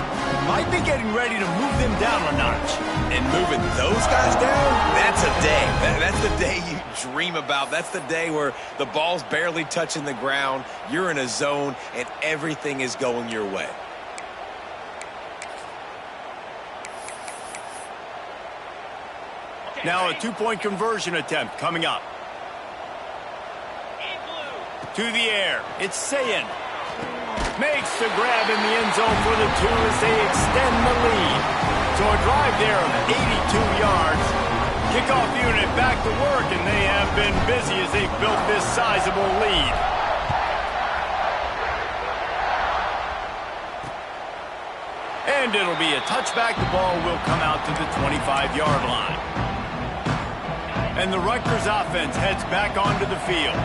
might be getting ready to move them down a notch. And moving those guys down, that's a day. That's the day you dream about. That's the day where the ball's barely touching the ground, you're in a zone, and everything is going your way. Now a 2-point conversion attempt coming up. To the air, it's Sayin. Makes the grab in the end zone for the 2 as they extend the lead. So a drive there of 82 yards. Kickoff unit back to work, and they have been busy as they've built this sizable lead. And it'll be a touchback. The ball will come out to the 25-yard line. And the Rutgers offense heads back onto the field.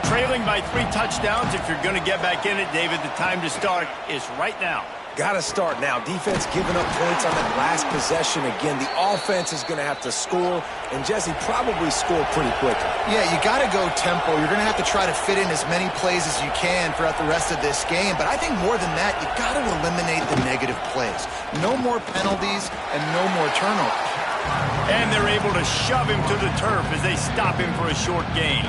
Trailing by 3 touchdowns. If you're going to get back in it, David, the time to start is right now. Got to start now. Defense giving up points on that last possession. Again, the offense is going to have to score, and Jesse probably score pretty quickly. Yeah, you got to go tempo. You're going to have to try to fit in as many plays as you can throughout the rest of this game. But I think more than that, you got to eliminate the negative plays. No more penalties and no more turnovers. And they're able to shove him to the turf as they stop him for a short gain.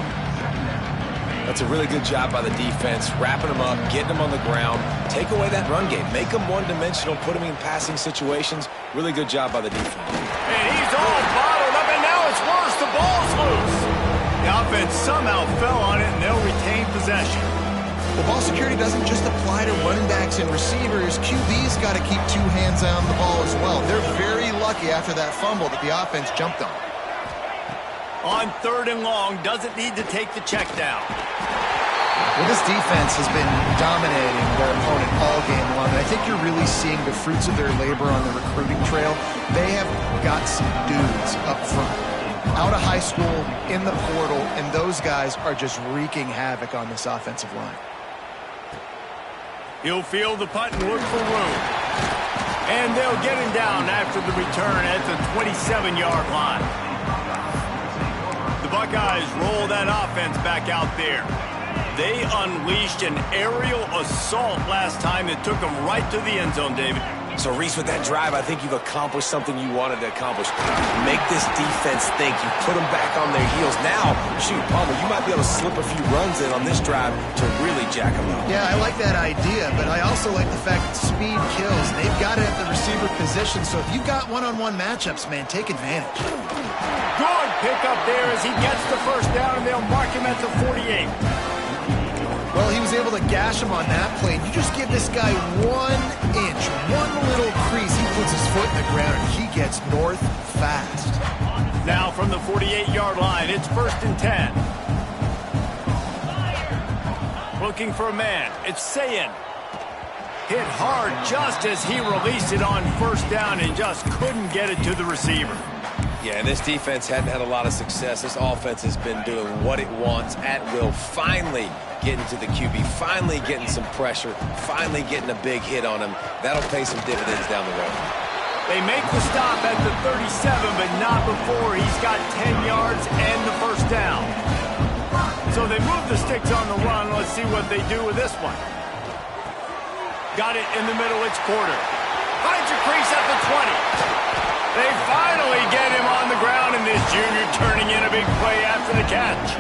That's a really good job by the defense, wrapping them up, getting them on the ground, take away that run game, make them one-dimensional, put them in passing situations. Really good job by the defense. And he's all bottled up, and now it's worse. The ball's loose. The offense somehow fell on it, and they'll retain possession. Well, ball security doesn't just apply to running backs and receivers. QB's got to keep 2 hands on the ball as well. They're very lucky after that fumble that the offense jumped on. On 3rd and long, doesn't need to take the check down. Well, this defense has been dominating their opponent all game long, and I think you're really seeing the fruits of their labor on the recruiting trail. They have got some dudes up front, out of high school, in the portal, and those guys are just wreaking havoc on this offensive line. He'll field the punt and look for room. And they'll get him down after the return at the 27-yard line. The Buckeyes roll that offense back out there. They unleashed an aerial assault last time that took them right to the end zone, David. So, Reese, with that drive, I think you've accomplished something you wanted to accomplish. Make this defense think. You put them back on their heels. Now, shoot, Palmer, you might be able to slip a few runs in on this drive to really jack them up. Yeah, I like that idea, but I also like the fact that speed kills. They've got it at the receiver position, so if you've got one-on-one matchups, man, take advantage. Good pickup there as he gets the 1st down, and they'll mark him at the 48. Well, he was able to gash him on that play. You just give this guy 1 inch, one little crease. He puts his foot in the ground, and he gets north fast. Now from the 48-yard line, it's 1st and 10. Looking for a man. It's Sayin. Hit hard just as he released it on 1st down and just couldn't get it to the receiver. Yeah, and this defense hadn't had a lot of success. This offense has been doing what it wants at will. Finally getting to the QB, finally getting some pressure, finally getting a big hit on him. That'll pay some dividends down the road. They make the stop at the 37, but not before he's got 10 yards and the 1st down. So they move the sticks on the run. Let's see what they do with this one. Got it in the middle. It's Porter. Finds a crease at the 20. They finally get him on the ground, and the Davis Jr. turning in a big play after the catch.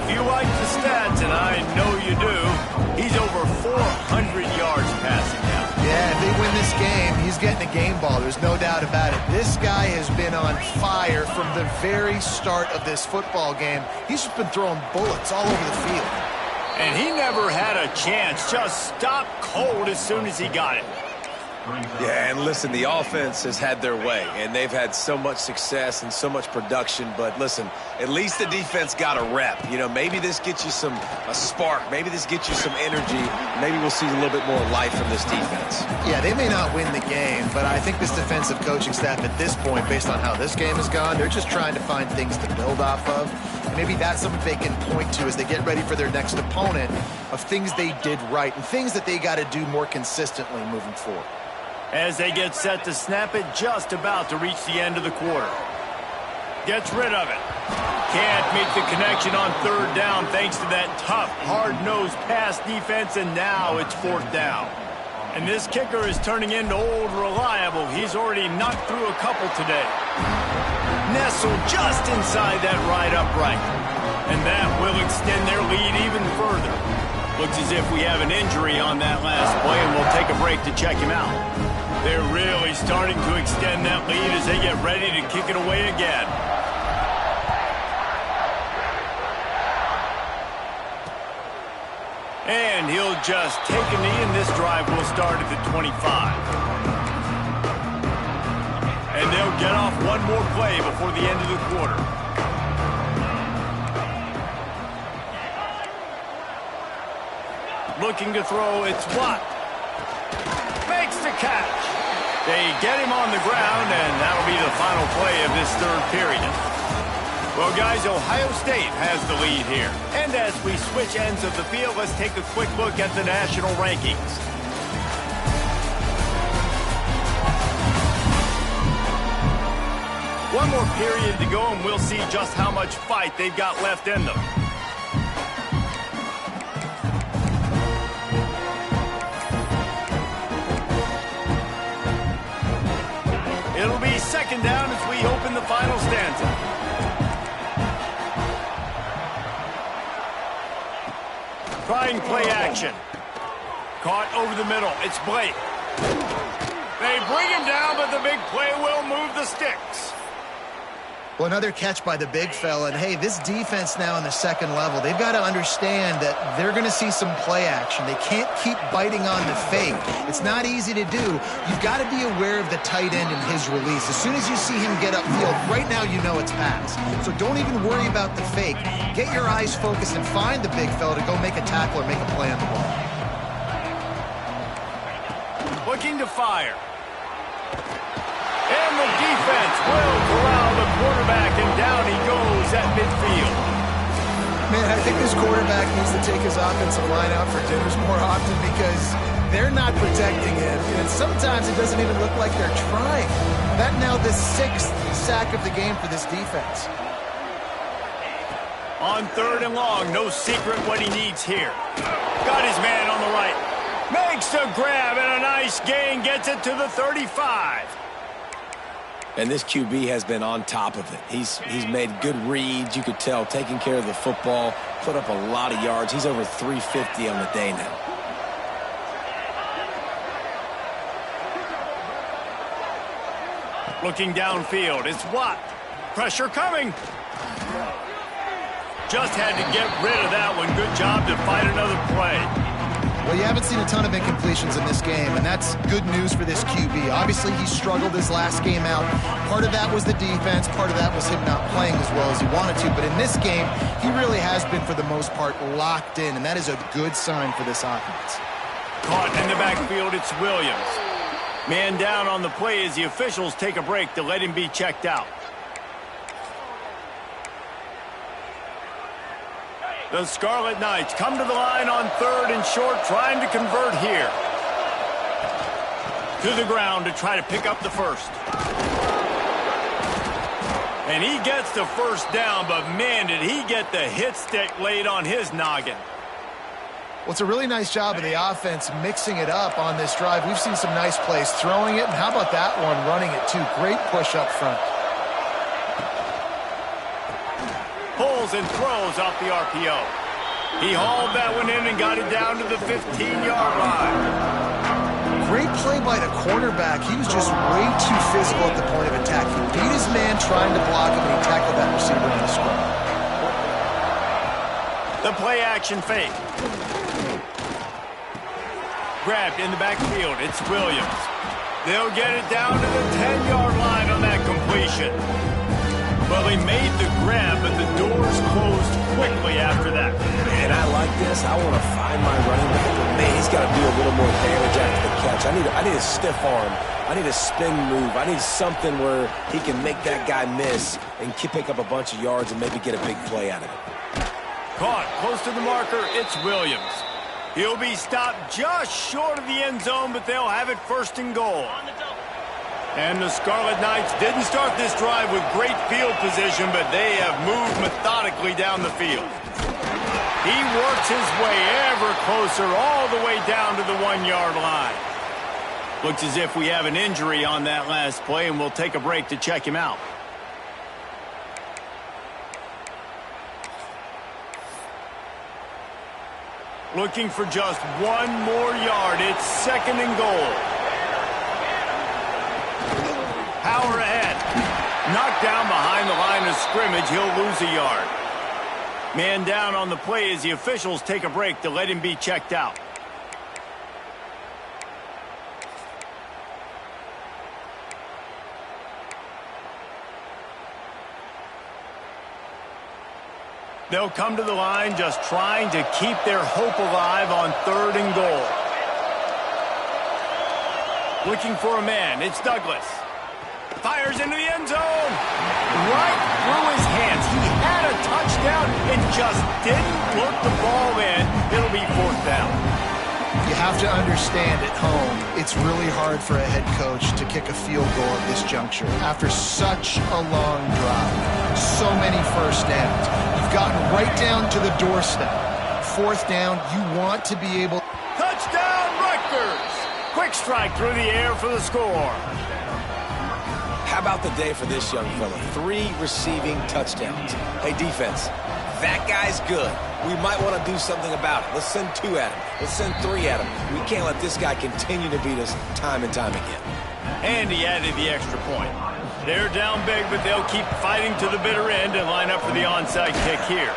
If you like the stats, and I know you do, he's over 400 yards passing now. Yeah, if they win this game, he's getting a game ball. There's no doubt about it. This guy has been on fire from the very start of this football game. He's just been throwing bullets all over the field. And he never had a chance. Just stopped cold as soon as he got it. Yeah, and listen, the offense has had their way, and they've had so much success and so much production. But listen, at least the defense got a rep. You know, maybe this gets you a spark. Maybe this gets you some energy. Maybe we'll see a little bit more life from this defense. Yeah, they may not win the game, but I think this defensive coaching staff at this point, based on how this game has gone, they're just trying to find things to build off of. And maybe that's something they can point to as they get ready for their next opponent, of things they did right and things that they got to do more consistently moving forward. As they get set to snap it, just about to reach the end of the quarter. Gets rid of it. Can't make the connection on third down thanks to that tough, hard-nosed pass defense, and now it's fourth down. And this kicker is turning into old reliable. He's already knocked through a couple today. Nestled just inside that right upright. And that will extend their lead even further. Looks as if we have an injury on that last play, and we'll take a break to check him out. They're really starting to extend that lead as they get ready to kick it away again. And he'll just take a knee, and this drive will start at the 25. And they'll get off one more play before the end of the quarter. Looking to throw, it's Watt. Makes the catch. They get him on the ground, and that'll be the final play of this third period. Well, guys, Ohio State has the lead here. And as we switch ends of the field, let's take a quick look at the national rankings. One more period to go, and we'll see just how much fight they've got left in them. It'll be second down as we open the final stanza. Trying play action. Caught over the middle. It's Blake. They bring him down, but the big play will move the sticks. Well, another catch by the big fella. And, hey, this defense now in the second level, they've got to understand that they're going to see some play action. They can't keep biting on the fake. It's not easy to do. You've got to be aware of the tight end and his release. As soon as you see him get upfield, right now you know it's pass. So don't even worry about the fake. Get your eyes focused and find the big fella to go make a tackle or make a play on the ball. Looking to fire. And the defense will corral the quarterback, and down he goes at midfield. Man, I think this quarterback needs to take his offensive line out for dinners more often because they're not protecting him. And sometimes it doesn't even look like they're trying. That now the 6th sack of the game for this defense. On third and long, no secret what he needs here. Got his man on the right. Makes the grab, and a nice gain gets it to the 35. And this QB has been on top of it. He's made good reads, you could tell, taking care of the football, put up a lot of yards. He's over 350 on the day now. Looking downfield, it's Watt. Pressure coming. Just had to get rid of that one. Good job to fight another play. Well, you haven't seen a ton of incompletions in this game, and that's good news for this QB. Obviously, he struggled his last game out. Part of that was the defense. Part of that was him not playing as well as he wanted to. But in this game, he really has been, for the most part, locked in, and that is a good sign for this offense. Caught in the backfield, it's Williams. Man down on the play as the officials take a break to let him be checked out. The Scarlet Knights come to the line on third and short, trying to convert here. To the ground to try to pick up the first. And he gets the first down, but man, did he get the hit stick laid on his noggin. Well, it's a really nice job of the offense mixing it up on this drive. We've seen some nice plays throwing it, and how about that one running it too? Great push up front. scrambles and throws off the RPO. He hauled that one in and got it down to the 15-yard line. Great play by the cornerback. He was just way too physical at the point of attack. He beat his man trying to block him, and he tackled that receiver on the screen. The play-action fake. Grabbed in the backfield. It's Williams. They'll get it down to the 10-yard line on that completion. Well, he made the grab, but the doors closed quickly after that. And I like this. I want to find my running back, but man, he's got to do a little more damage after the catch. I need a stiff arm. I need a spin move. I need something where he can make that guy miss and pick up a bunch of yards and maybe get a big play out of it. Caught close to the marker. It's Williams. He'll be stopped just short of the end zone, but they'll have it first and goal. And the Scarlet Knights didn't start this drive with great field position, but they have moved methodically down the field. He works his way ever closer all the way down to the 1-yard line. Looks as if we have an injury on that last play, and we'll take a break to check him out. Looking for just one more yard. It's second and goal. Power ahead. Knocked down behind the line of scrimmage. He'll lose a yard. Man down on the play as the officials take a break to let him be checked out. They'll come to the line just trying to keep their hope alive on third and goal. Looking for a man. It's Douglas. Fires into the end zone. Right through his hands. He had a touchdown and just didn't look the ball in. It'll be fourth down. You have to understand at home, it's really hard for a head coach to kick a field goal at this juncture after such a long drive. So many first downs. You've gotten right down to the doorstep. Fourth down, you want to be able... Touchdown, Rutgers! Quick strike through the air for the score. How about the day for this young fella? 3 receiving touchdowns. Hey, defense, that guy's good. We might want to do something about it. Let's send 2 at him. Let's send 3 at him. We can't let this guy continue to beat us time and time again. And he added the extra point. They're down big, but they'll keep fighting to the bitter end and line up for the onside kick here.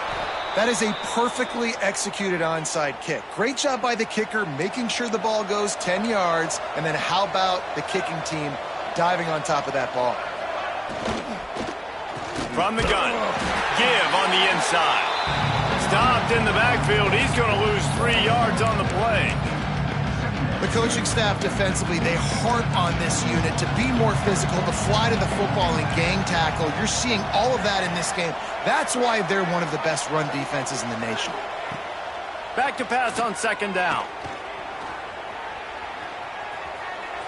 That is a perfectly executed onside kick. Great job by the kicker, making sure the ball goes 10 yards. And then how about the kicking team diving on top of that ball? From the gun. Give on the inside. Stopped in the backfield. He's going to lose 3 yards on the play. The coaching staff defensively, they harp on this unit to be more physical, to fly to the football and gang tackle. You're seeing all of that in this game. That's why they're one of the best run defenses in the nation. Back to pass on second down.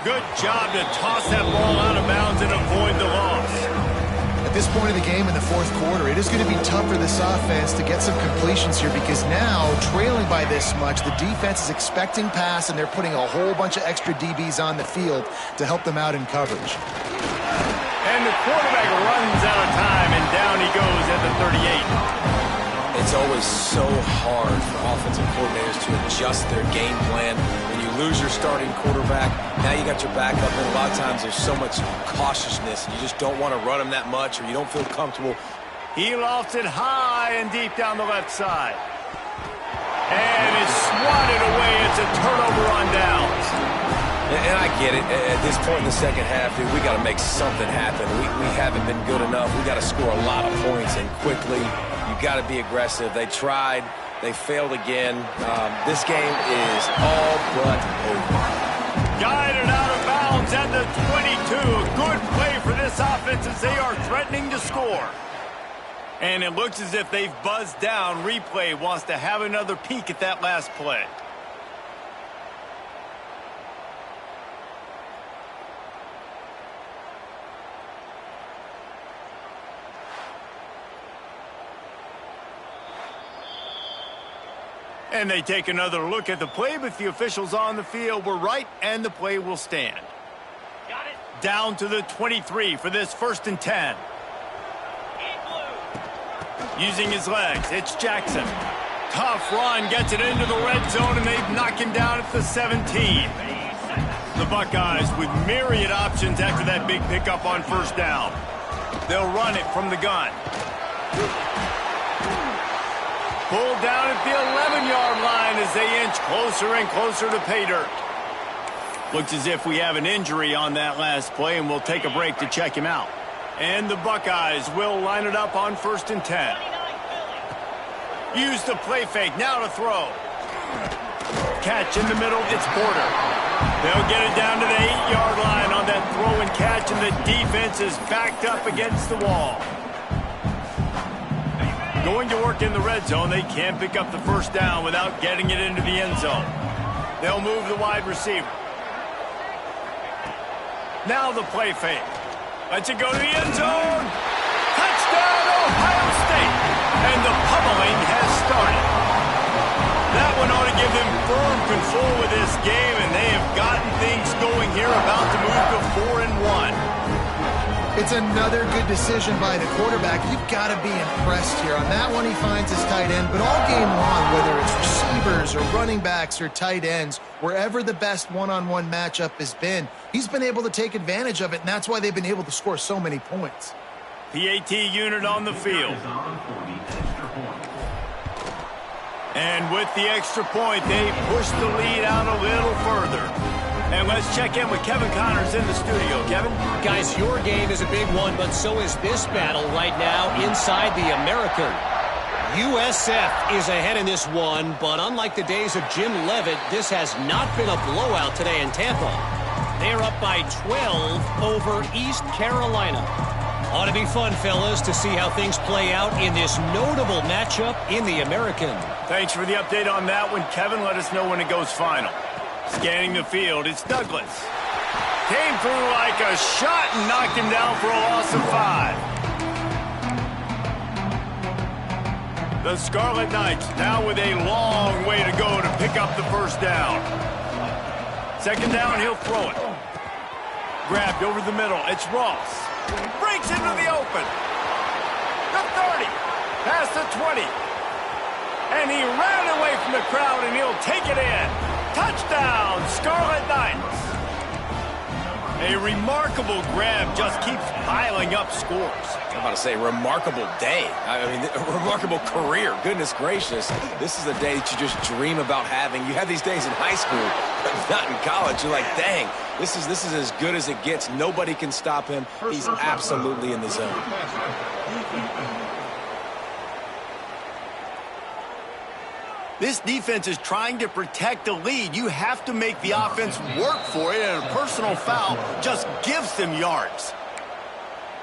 Good job to toss that ball out of bounds and avoid the loss. At this point of the game in the fourth quarter, it is going to be tough for this offense to get some completions here because now, trailing by this much, the defense is expecting pass and they're putting a whole bunch of extra DBs on the field to help them out in coverage. And the quarterback runs out of time, and down he goes at the 38. It's always so hard for offensive coordinators to adjust their game plan. When you lose your starting quarterback, now you got your backup, and a lot of times there's so much cautiousness. You just don't want to run him that much, or you don't feel comfortable. He lofts it high and deep down the left side. And it's swatted away. It's a turnover on downs. And I get it. At this point in the second half, dude, we got to make something happen. We haven't been good enough. We got to score a lot of points, and quickly. You got to be aggressive. They tried. They failed again. This game is all but over. Guided out of bounds at the 22. A good play for this offense as they are threatening to score. And it looks as if they've buzzed down. Replay wants to have another peek at that last play. And they take another look at the play, but the officials on the field were right, and the play will stand. Got it. Down to the 23 for this 1st and 10. Using his legs, it's Jackson. Tough run, gets it into the red zone, and they've knocked him down at the 17. The Buckeyes with myriad options after that big pickup on first down. They'll run it from the gun. Pulled down at the 11-yard line as they inch closer and closer to pay dirt. Looks as if we have an injury on that last play, and we'll take a break to check him out. And the Buckeyes will line it up on 1st and 10. Use the play fake, now to throw. Catch in the middle, it's Porter. They'll get it down to the 8-yard line on that throw and catch, and the defense is backed up against the wall. Going to work in the red zone, they can't pick up the first down without getting it into the end zone. They'll move the wide receiver. Now the play fake. Lets it go to the end zone. Touchdown, Ohio State. And the pummeling has started. That one ought to give them firm control with this game, and they have gotten things going here, about to move to 4-1. It's another good decision by the quarterback. You've got to be impressed here. On that one, he finds his tight end. But all game long, whether it's receivers or running backs or tight ends, wherever the best one-on-one matchup has been, he's been able to take advantage of it, and that's why they've been able to score so many points. PAT unit on the field. And with the extra point, they push the lead out a little further. And let's check in with Kevin Connors in the studio. Kevin? Guys, your game is a big one, but so is this battle right now inside the American. USF is ahead in this one, but unlike the days of Jim Leavitt, this has not been a blowout today in Tampa. They're up by 12 over East Carolina. Ought to be fun, fellas, to see how things play out in this notable matchup in the American. Thanks for the update on that one, Kevin. Let us know when it goes final. Scanning the field, it's Douglas. Came through like a shot and knocked him down for a loss of 5. The Scarlet Knights now with a long way to go to pick up the first down. Second down, he'll throw it. Grabbed over the middle, it's Ross. Breaks into the open. The 30, past the 20. And he ran away from the crowd, and he'll take it in. Touchdown, Scarlet Knights. A remarkable grab, just keeps piling up scores. I'm about to say, remarkable day. I mean, a remarkable career. Goodness gracious. This is a day that you just dream about having. You have these days in high school, but not in college. You're like, dang, this is as good as it gets. Nobody can stop him. He's absolutely in the zone. This defense is trying to protect the lead. You have to make the offense work for it, and a personal foul just gives them yards.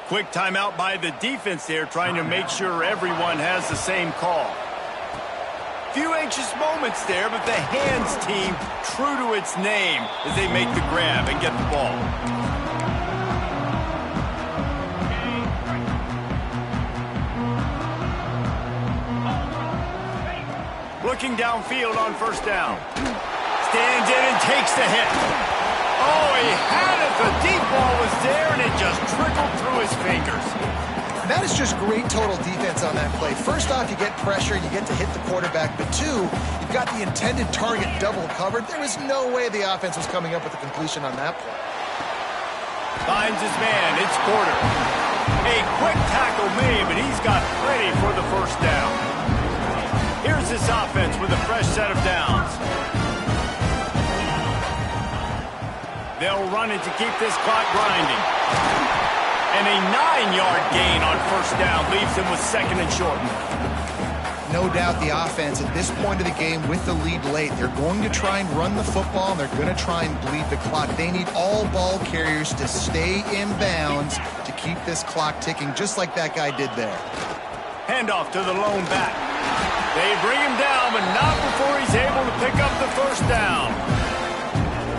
Quick timeout by the defense there, trying to make sure everyone has the same call. Few anxious moments there, but the hands team true to its name as they make the grab and get the ball. Looking downfield on first down. Stands in and takes the hit. Oh, he had it. The deep ball was there, and it just trickled through his fingers. That is just great total defense on that play. First off, you get pressure, you get to hit the quarterback. But two, you've got the intended target double covered. There was no way the offense was coming up with a completion on that play. Finds his man. It's Porter. A quick tackle made, but he's got plenty for the first down. Here's this offense with a fresh set of downs. They'll run it to keep this clock grinding. And a 9-yard gain on first down leaves them with second and short. No doubt the offense at this point of the game with the lead late, they're going to try and run the football, and they're going to try and bleed the clock. They need all ball carriers to stay in bounds to keep this clock ticking, just like that guy did there. Handoff to the lone back. They bring him down, but not before he's able to pick up the first down.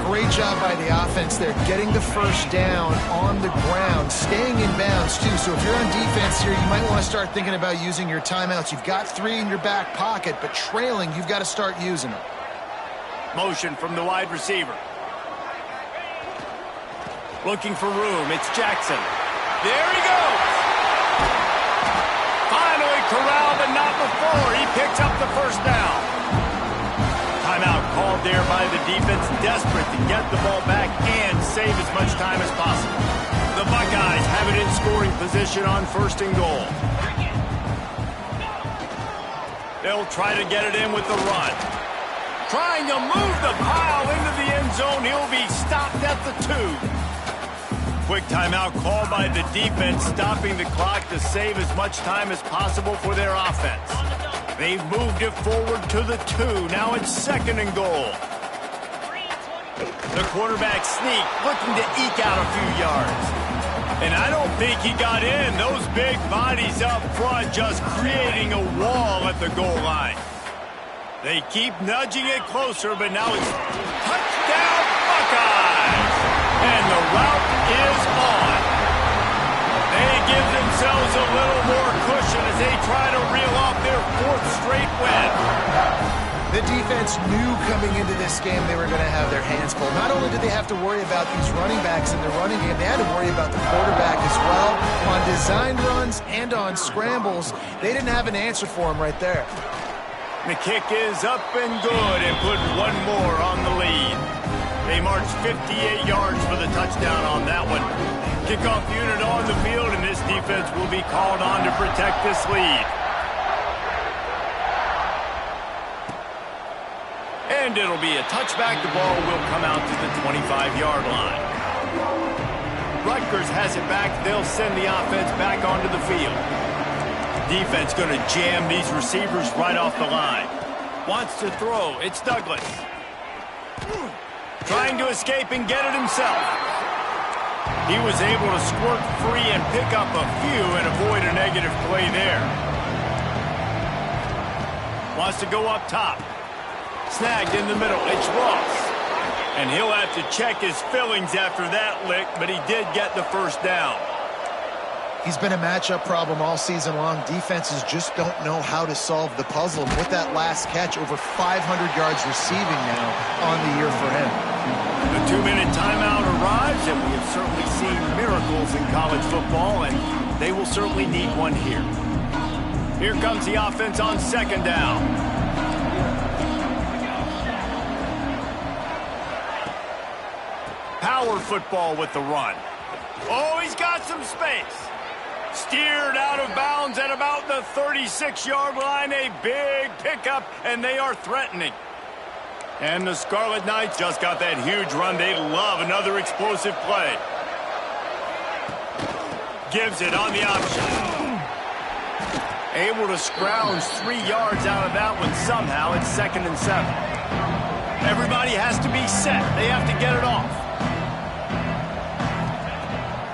Great job by the offense there, getting the first down on the ground, staying in bounds too. So if you're on defense here, you might want to start thinking about using your timeouts. You've got 3 in your back pocket, but trailing, you've got to start using them. Motion from the wide receiver. Looking for room, it's Jackson. There he goes! Finally corral, but not before. He picks up the first down. Timeout called there by the defense, desperate to get the ball back and save as much time as possible. The Buckeyes have it in scoring position on 1st and goal. They'll try to get it in with the run. Trying to move the pile into the end zone. He'll be stopped at the 2. Quick timeout called by the defense, stopping the clock to save as much time as possible for their offense. They've moved it forward to the 2. Now it's 2nd and goal. The quarterback sneak, looking to eke out a few yards. And I don't think he got in. Those big bodies up front just creating a wall at the goal line. They keep nudging it closer, but now it's touchdown Buckeyes. And the route is on. They give themselves a little more cushion as they try to reel off their 4th straight win. The defense knew coming into this game they were going to have their hands full. Not only did they have to worry about these running backs in the running game, they had to worry about the quarterback as well. On designed runs and on scrambles, they didn't have an answer for him right there. The kick is up and good and put one more on the lead. They marched 58 yards for the touchdown on that one. Kickoff unit on the field, and this defense will be called on to protect this lead. And it'll be a touchback. The ball will come out to the 25-yard line. Rutgers has it back. They'll send the offense back onto the field. Defense going to jam these receivers right off the line. Wants to throw. It's Douglas. Trying to escape and get it himself. He was able to squirt free and pick up a few and avoid a negative play there. Wants to go up top. Snagged in the middle. It's Ross. And he'll have to check his fillings after that lick, but he did get the first down. He's been a matchup problem all season long. Defenses just don't know how to solve the puzzle. And with that last catch, over 500 yards receiving now on the year for him. The 2-minute timeout arrives, and we have certainly seen miracles in college football, and they will certainly need one here. Here comes the offense on 2nd down. Power football with the run. Oh, he's got some space. Steered out of bounds at about the 36-yard line. A big pickup, and they are threatening. And the Scarlet Knights just got that huge run. They love another explosive play. Gives it on the option. Able to scrounge 3 yards out of that one somehow. It's 2nd and 7. Everybody has to be set. They have to get it off.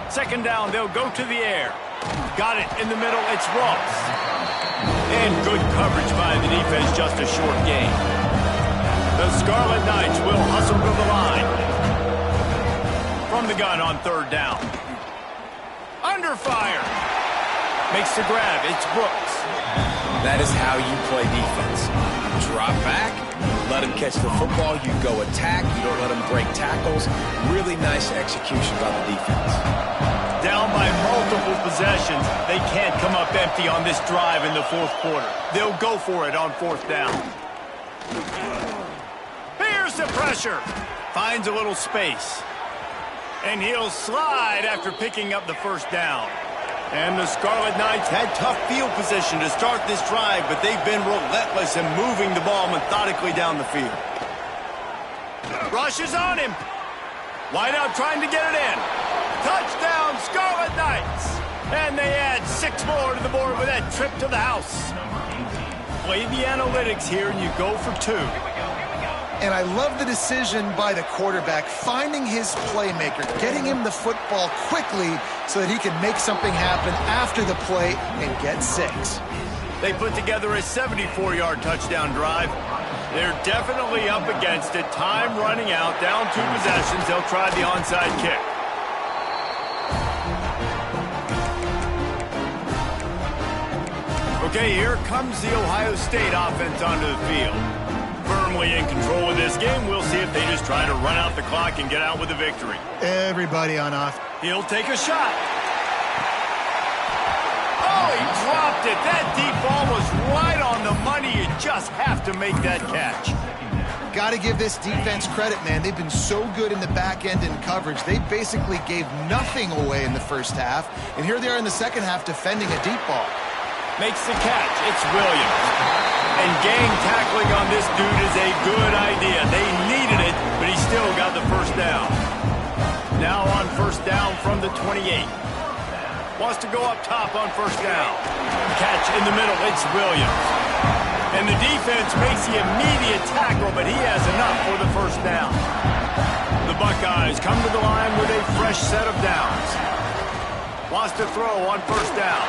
2nd down, they'll go to the air. Got it in the middle, it's Ross. And good coverage by the defense, just a short gain. The Scarlet Knights will hustle to the line. From the gun on 3rd down. Under fire. Makes the grab, it's Brooks. That is how you play defense. Drop back, let him catch the football, you go attack, you don't let him break tackles. Really nice execution by the defense. Down by multiple possessions, they can't come up empty on this drive in the 4th quarter. They'll go for it on 4th down. Here's the pressure. Finds a little space. And he'll slide after picking up the first down. And the Scarlet Knights had tough field position to start this drive, but they've been relentless in moving the ball methodically down the field. Rushes on him. Wideout trying to get it in. Touchdown, Scarlet Knights. And they add 6 more to the board with that trip to the house. Play the analytics here, and you go for 2. And I love the decision by the quarterback, finding his playmaker, getting him the football quickly so that he can make something happen after the play and get 6. They put together a 74-yard touchdown drive. They're definitely up against it. Time running out, down 2 possessions. They'll try the onside kick. Okay, here comes the Ohio State offense onto the field. Firmly in control of this game. We'll see if they just try to run out the clock and get out with a victory. Everybody on off. He'll take a shot. Oh, Oh, he dropped it. That deep ball was right on the money. You just have to make that catch. Got to give this defense credit, man. They've been so good in the back end in coverage. They basically gave nothing away in the first half, and here they are in the second half defending a deep ball. Makes the catch. It's Williams. And gang tackling on this dude is a good idea. They needed it, but he still got the first down. Now on first down from the 28. Wants to go up top on first down. Catch in the middle. It's Williams. And the defense makes the immediate tackle, but he has enough for the first down. The Buckeyes come to the line with a fresh set of downs. Wants to throw on first down.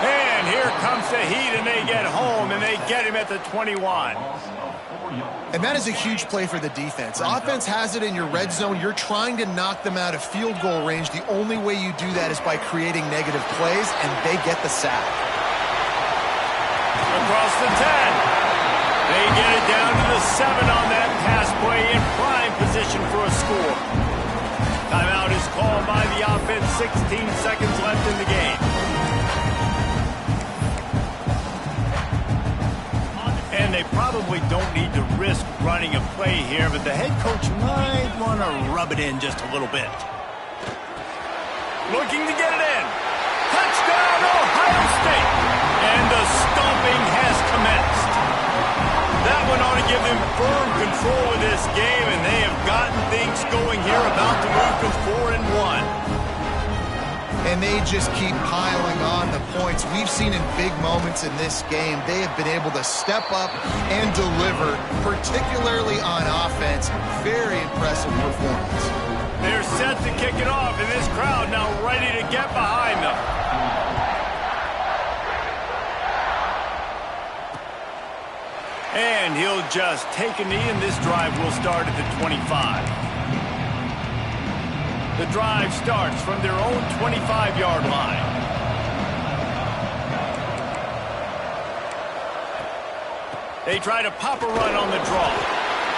And here comes the heat, and they get home, and they get him at the 21. And that is a huge play for the defense. Offense has it in your red zone. You're trying to knock them out of field goal range. The only way you do that is by creating negative plays, and they get the sack. Across the 10. They get it down to the 7 on that pass play in prime position for a score. Timeout is called by the offense. 16 seconds left in the game. And they probably don't need to risk running a play here, but the head coach might want to rub it in just a little bit. Looking to get it in. Touchdown, Ohio State. And the stomping has commenced. That one ought to give them firm control of this game, and they have gotten things going here, about to move to 4-1. And they just keep piling on the points. We've seen in big moments in this game, they have been able to step up and deliver, particularly on offense. Very impressive performance. They're set to kick it off, and this crowd now ready to get behind them. And he'll just take a knee, and this drive will start at the 25. The drive starts from their own 25-yard line. They try to pop a run on the draw.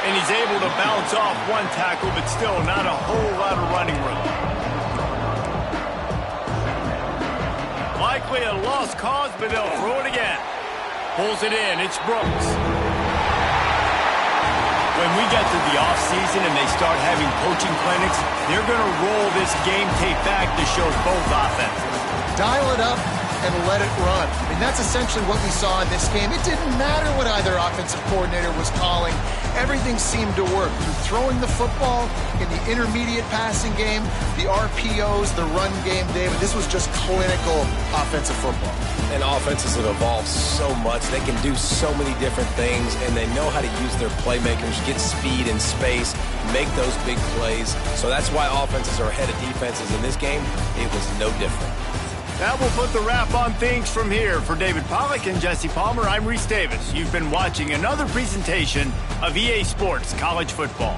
And he's able to bounce off one tackle, but still not a whole lot of running room. Likely a lost cause, but they'll throw it again. Pulls it in. It's Brooks. When we get to the offseason and they start having coaching clinics, they're going to roll this game tape back to show both offenses. Dial it up and let it run. I mean, that's essentially what we saw in this game. It didn't matter what either offensive coordinator was calling. Everything seemed to work. Through throwing the football, in the intermediate passing game, the RPOs, the run game, David, this was just clinical offensive football. And offenses have evolved so much. They can do so many different things, and they know how to use their playmakers, get speed and space, make those big plays. So that's why offenses are ahead of defenses. In this game, it was no different. That will put the wrap on things from here. For David Pollack and Jesse Palmer, I'm Reese Davis. You've been watching another presentation of EA Sports College Football.